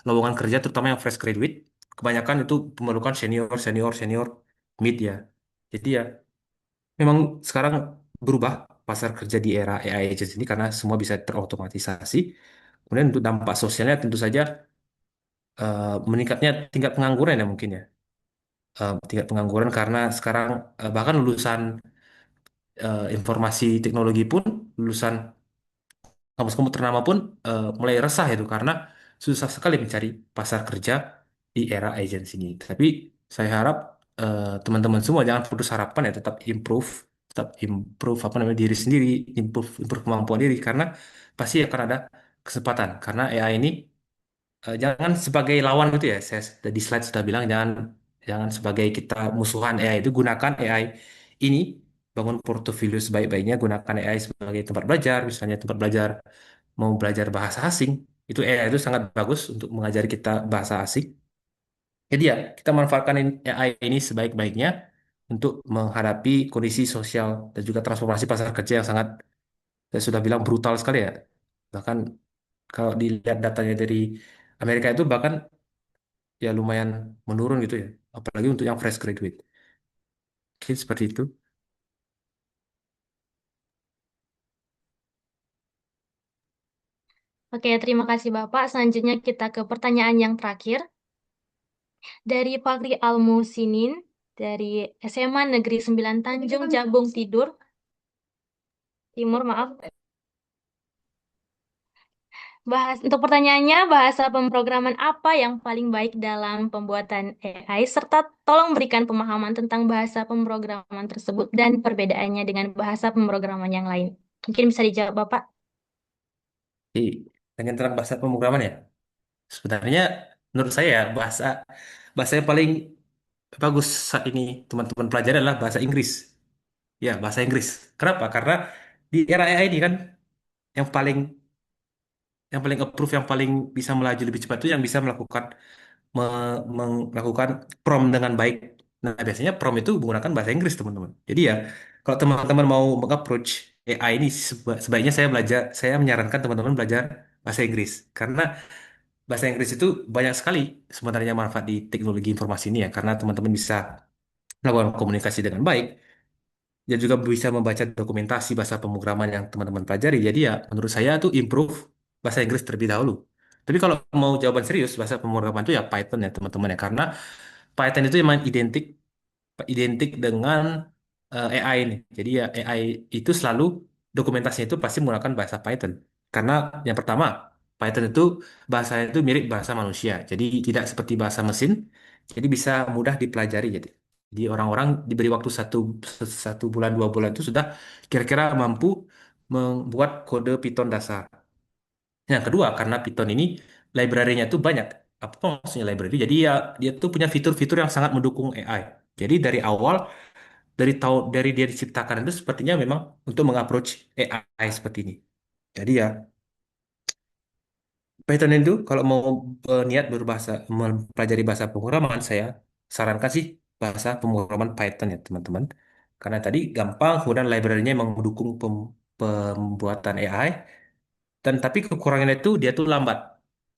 S6: lowongan kerja terutama yang fresh graduate. Kebanyakan itu memerlukan senior, senior, senior, mid ya. Jadi ya memang sekarang berubah pasar kerja di era AI agents ini karena semua bisa terotomatisasi. Kemudian untuk dampak sosialnya tentu saja meningkatnya tingkat pengangguran ya mungkin ya. Tingkat pengangguran karena sekarang bahkan lulusan informasi teknologi pun lulusan kampus-kampus ternama pun mulai resah itu karena susah sekali mencari pasar kerja di era agency ini. Tapi saya harap teman-teman semua jangan putus harapan ya, tetap improve apa namanya diri sendiri, improve improve kemampuan diri karena pasti akan ada kesempatan karena AI ini jangan sebagai lawan gitu ya. Saya di slide sudah bilang jangan jangan sebagai kita musuhan AI itu gunakan AI ini bangun portofolio sebaik-baiknya gunakan AI sebagai tempat belajar misalnya tempat belajar mau belajar bahasa asing itu AI itu sangat bagus untuk mengajari kita bahasa asing. Jadi ya kita manfaatkan AI ini sebaik-baiknya untuk menghadapi kondisi sosial dan juga transformasi pasar kerja yang sangat saya sudah bilang brutal sekali ya. Bahkan kalau dilihat datanya dari Amerika itu bahkan ya lumayan menurun gitu ya. Apalagi untuk yang fresh graduate. Mungkin seperti itu.
S5: Oke, terima kasih Bapak. Selanjutnya kita ke pertanyaan yang terakhir. Dari Fakri Almusinin, dari SMA Negeri 9 Tanjung Jabung Timur, maaf. Untuk pertanyaannya, bahasa pemrograman apa yang paling baik dalam pembuatan AI, serta tolong berikan pemahaman tentang bahasa pemrograman tersebut dan perbedaannya dengan bahasa pemrograman yang lain. Mungkin bisa dijawab, Bapak.
S6: Jadi, tentang bahasa pemrograman ya. Sebenarnya menurut saya ya, bahasa yang paling bagus saat ini teman-teman pelajari adalah bahasa Inggris. Ya, bahasa Inggris. Kenapa? Karena di era AI ini kan yang paling yang paling approve, yang paling bisa melaju lebih cepat itu yang bisa melakukan prompt dengan baik. Nah, biasanya prompt itu menggunakan bahasa Inggris, teman-teman. Jadi ya, kalau teman-teman mau mengapproach AI ini, sebaiknya saya menyarankan teman-teman belajar bahasa Inggris. Karena bahasa Inggris itu banyak sekali sebenarnya manfaat di teknologi informasi ini ya, karena teman-teman bisa melakukan komunikasi dengan baik, dan juga bisa membaca dokumentasi bahasa pemrograman yang teman-teman pelajari. Jadi ya, menurut saya tuh improve bahasa Inggris terlebih dahulu. Tapi kalau mau jawaban serius, bahasa pemrograman itu ya Python ya teman-teman ya, karena Python itu memang identik identik dengan AI ini. Jadi ya AI itu selalu dokumentasinya itu pasti menggunakan bahasa Python. Karena yang pertama, Python itu bahasanya itu mirip bahasa manusia. Jadi tidak seperti bahasa mesin. Jadi bisa mudah dipelajari. Jadi orang-orang diberi waktu satu bulan 2 bulan itu sudah kira-kira mampu membuat kode Python dasar. Yang kedua, karena Python ini library-nya tuh banyak. Apa maksudnya library? Jadi ya dia tuh punya fitur-fitur yang sangat mendukung AI. Jadi dari awal dari dia diciptakan itu sepertinya memang untuk mengapproach AI seperti ini. Jadi ya Python itu kalau mau niat mempelajari bahasa pemrograman saya sarankan sih bahasa pemrograman Python ya teman-teman. Karena tadi gampang, kemudian library-nya memang mendukung pembuatan AI. Dan tapi kekurangannya itu dia tuh lambat,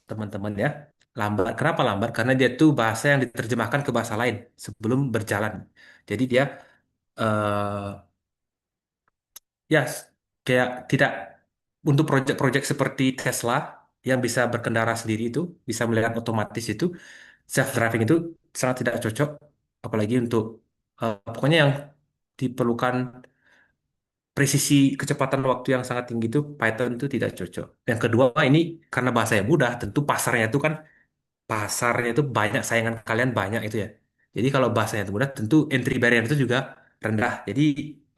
S6: teman-teman ya. Lambat. Kenapa lambat? Karena dia tuh bahasa yang diterjemahkan ke bahasa lain sebelum berjalan. Jadi dia eh ya kayak tidak untuk proyek-proyek seperti Tesla yang bisa berkendara sendiri itu, bisa melihat otomatis itu, self driving itu sangat tidak cocok. Apalagi untuk pokoknya yang diperlukan presisi kecepatan waktu yang sangat tinggi itu Python itu tidak cocok. Yang kedua ini karena bahasa yang mudah, tentu pasarnya itu banyak, saingan kalian banyak itu ya. Jadi kalau bahasanya itu mudah, tentu entry barrier itu juga rendah. Jadi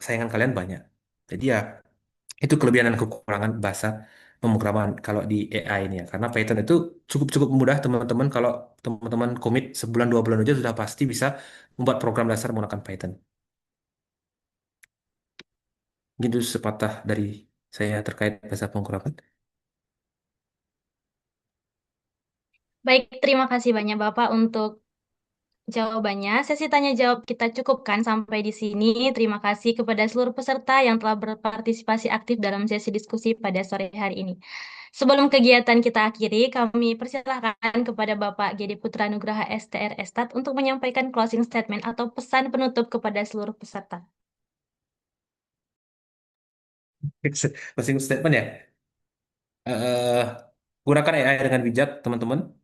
S6: saingan kalian banyak. Jadi ya itu kelebihan dan kekurangan bahasa pemrograman kalau di AI ini ya. Karena Python itu cukup mudah teman-teman. Kalau teman-teman komit sebulan 2 bulan aja sudah pasti bisa membuat program dasar menggunakan Python. Gitu sepatah dari saya terkait bahasa pemrograman.
S5: Baik, terima kasih banyak Bapak untuk jawabannya. Sesi tanya jawab kita cukupkan sampai di sini. Terima kasih kepada seluruh peserta yang telah berpartisipasi aktif dalam sesi diskusi pada sore hari ini. Sebelum kegiatan kita akhiri, kami persilahkan kepada Bapak Gede Putra Nugraha STR Estat untuk menyampaikan closing statement atau pesan penutup kepada seluruh peserta.
S6: Closing statement ya. Eh, Gunakan AI dengan bijak, teman-teman,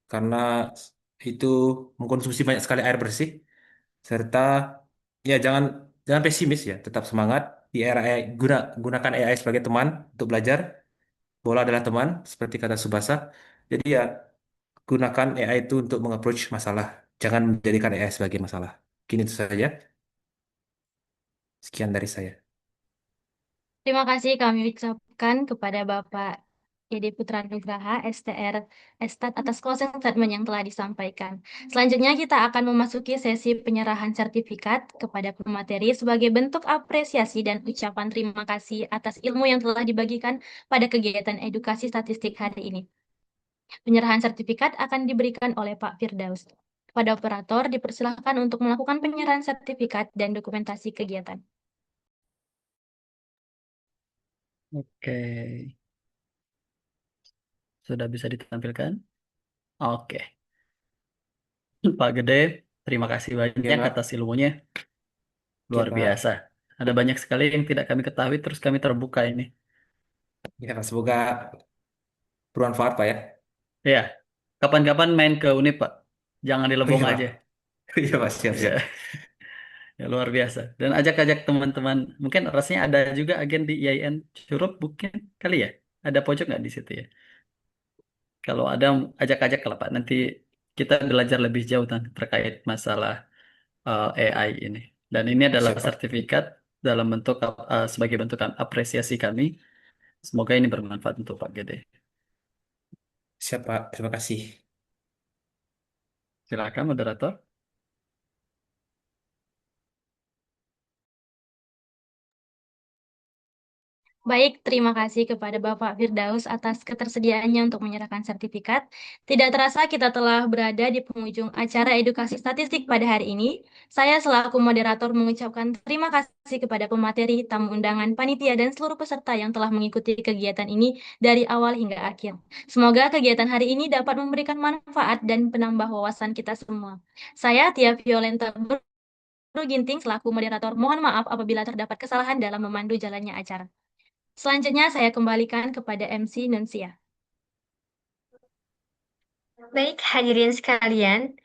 S6: karena itu mengkonsumsi banyak sekali air bersih. Serta ya jangan pesimis ya, tetap semangat di era AI. Gunakan AI sebagai teman untuk belajar. Bola adalah teman, seperti kata Subasa. Jadi ya gunakan AI itu untuk mengapproach masalah. Jangan menjadikan AI sebagai masalah. Gini itu saja. Sekian dari saya.
S5: Terima kasih kami ucapkan kepada Bapak Gede Putra Nugraha STR Estat atas closing statement yang telah disampaikan. Selanjutnya kita akan memasuki sesi penyerahan sertifikat kepada pemateri sebagai bentuk apresiasi dan ucapan terima kasih atas ilmu yang telah dibagikan pada kegiatan edukasi statistik hari ini. Penyerahan sertifikat akan diberikan oleh Pak Firdaus. Pada operator dipersilakan untuk melakukan penyerahan sertifikat dan dokumentasi kegiatan.
S2: Oke, sudah bisa ditampilkan? Oke, Pak Gede, terima kasih banyak
S6: Pak.
S2: atas ilmunya. Luar
S6: Pak.
S2: biasa. Ada banyak sekali yang tidak kami ketahui, terus kami terbuka ini.
S6: Ya, Pak. Semoga bermanfaat, Pak ya.
S2: Ya, kapan-kapan main ke UNIP, Pak. Jangan di
S6: Oh
S2: Lebong
S6: iya, Pak.
S2: aja.
S6: Iya, Pak. Siap-siap.
S2: Ya, ya, luar biasa. Dan ajak-ajak teman-teman. Mungkin rasanya ada juga agen di IAIN Curup, mungkin kali ya. Ada pojok nggak di situ ya? Kalau ada, ajak-ajak lah, Pak. Nanti kita belajar lebih jauh terkait masalah AI ini. Dan ini adalah
S6: Siap, Pak.
S2: sertifikat dalam bentuk sebagai bentuk apresiasi kami. Semoga ini bermanfaat untuk Pak Gede.
S6: Siap, Pak. Terima kasih.
S2: Silakan moderator.
S5: Baik, terima kasih kepada Bapak Firdaus atas ketersediaannya untuk menyerahkan sertifikat. Tidak terasa kita telah berada di penghujung acara edukasi statistik pada hari ini. Saya selaku moderator mengucapkan terima kasih kepada pemateri, tamu undangan, panitia, dan seluruh peserta yang telah mengikuti kegiatan ini dari awal hingga akhir. Semoga kegiatan hari ini dapat memberikan manfaat dan penambah wawasan kita semua. Saya, Tia Violenta Ginting, selaku moderator, mohon maaf apabila terdapat kesalahan dalam memandu jalannya acara. Selanjutnya saya kembalikan kepada MC Nunsia.
S1: Baik, hadirin sekalian,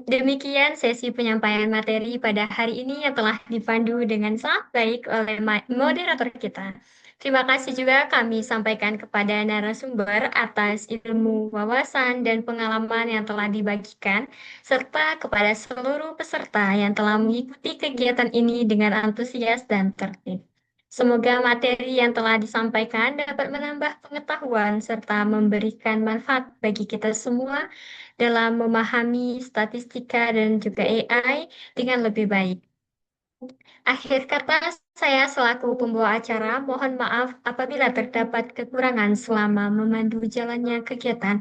S1: demikian sesi penyampaian materi pada hari ini yang telah dipandu dengan sangat baik oleh moderator kita. Terima kasih juga kami sampaikan kepada narasumber atas ilmu, wawasan, dan pengalaman yang telah dibagikan, serta kepada seluruh peserta yang telah mengikuti kegiatan ini dengan antusias dan tertib. Semoga materi yang telah disampaikan dapat menambah pengetahuan serta memberikan manfaat bagi kita semua dalam memahami statistika dan juga AI dengan lebih baik. Akhir kata, saya selaku pembawa acara mohon maaf apabila terdapat kekurangan selama memandu jalannya kegiatan.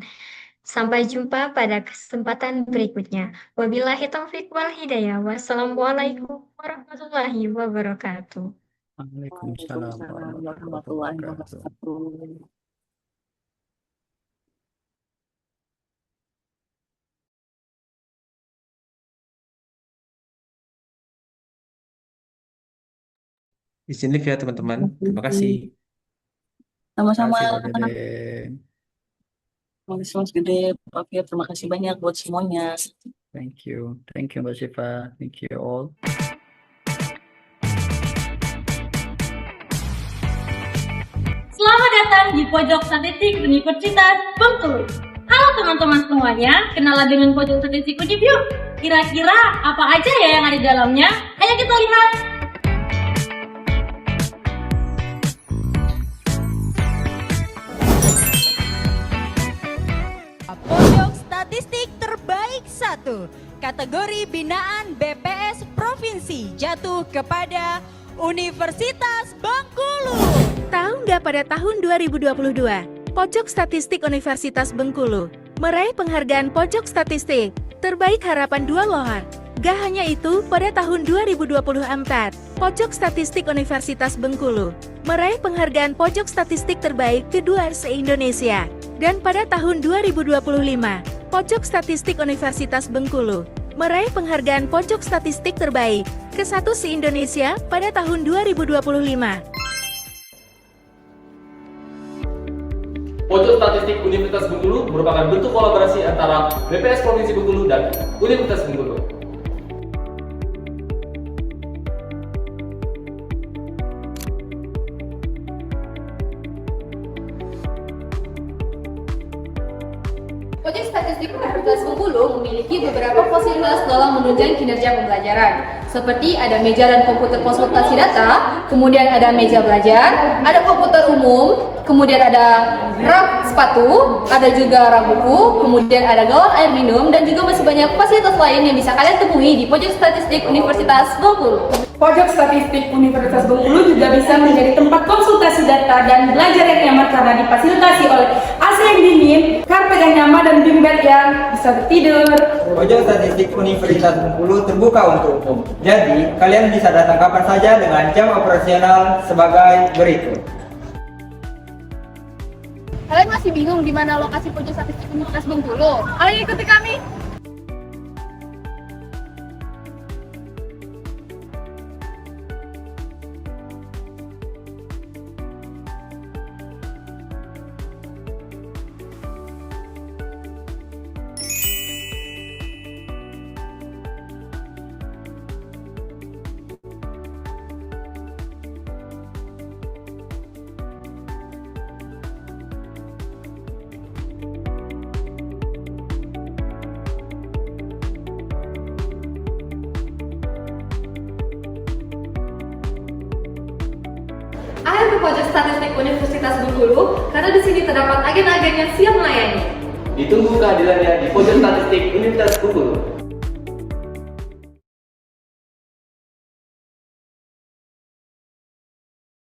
S1: Sampai jumpa pada kesempatan berikutnya. Wabillahi taufiq wal hidayah. Wassalamualaikum warahmatullahi wabarakatuh.
S2: Waalaikumsalam warahmatullahi wabarakatuh.
S6: Izin live ya, teman-teman. Terima kasih.
S7: Sama-sama.
S2: Terima kasih, Pak Gede.
S7: Terima kasih Mas Gede, Pak Fir, terima kasih banyak buat semuanya.
S2: Thank you, Mbak Syifa. Thank you all.
S5: Selamat datang di Pojok Statistik Universitas Bengkulu. Halo teman-teman semuanya, kenalan dengan Pojok Statistik Undip yuk. Kira-kira apa aja ya yang ada di dalamnya? Ayo kita lihat.
S8: Kategori binaan BPS Provinsi jatuh kepada Universitas Bengkulu.
S9: Tahu nggak pada tahun 2022, Pojok Statistik Universitas Bengkulu meraih penghargaan Pojok Statistik Terbaik Harapan 2 Lohar. Gak hanya itu, pada tahun 2024, Pojok Statistik Universitas Bengkulu meraih penghargaan Pojok Statistik Terbaik kedua se-Indonesia. Dan pada tahun 2025, Pojok Statistik Universitas Bengkulu meraih penghargaan Pojok Statistik Terbaik ke-1 se-Indonesia pada tahun 2025.
S10: Pojok Statistik Universitas Bengkulu merupakan bentuk kolaborasi antara BPS Provinsi Bengkulu dan Universitas Bengkulu.
S11: Pojok Statistik Universitas Bengkulu memiliki beberapa fasilitas dalam menunjang kinerja pembelajaran, seperti ada meja dan komputer konsultasi data, kemudian ada meja belajar, ada komputer umum, kemudian ada rak sepatu, ada juga rak buku, kemudian ada galon air minum, dan juga masih banyak fasilitas lain yang bisa kalian temui di Pojok Statistik Universitas Bengkulu.
S12: Pojok Statistik Universitas Bengkulu juga bisa menjadi tempat konsultasi data dan belajar yang nyaman karena difasilitasi oleh AC yang dingin, karpet yang nyaman, dan bimbel yang bisa bertidur.
S13: Pojok Statistik Universitas Bengkulu terbuka untuk umum. Jadi, kalian bisa datang kapan saja dengan jam operasional sebagai berikut.
S11: Kalian masih bingung di mana lokasi Pojok Statistik Universitas Bengkulu? Kalian ikuti kami. Ayo ke Pojok Statistik Universitas Bengkulu karena di sini terdapat agen-agen yang siap melayani.
S10: Ditunggu kehadirannya di Pojok Statistik Universitas Bengkulu.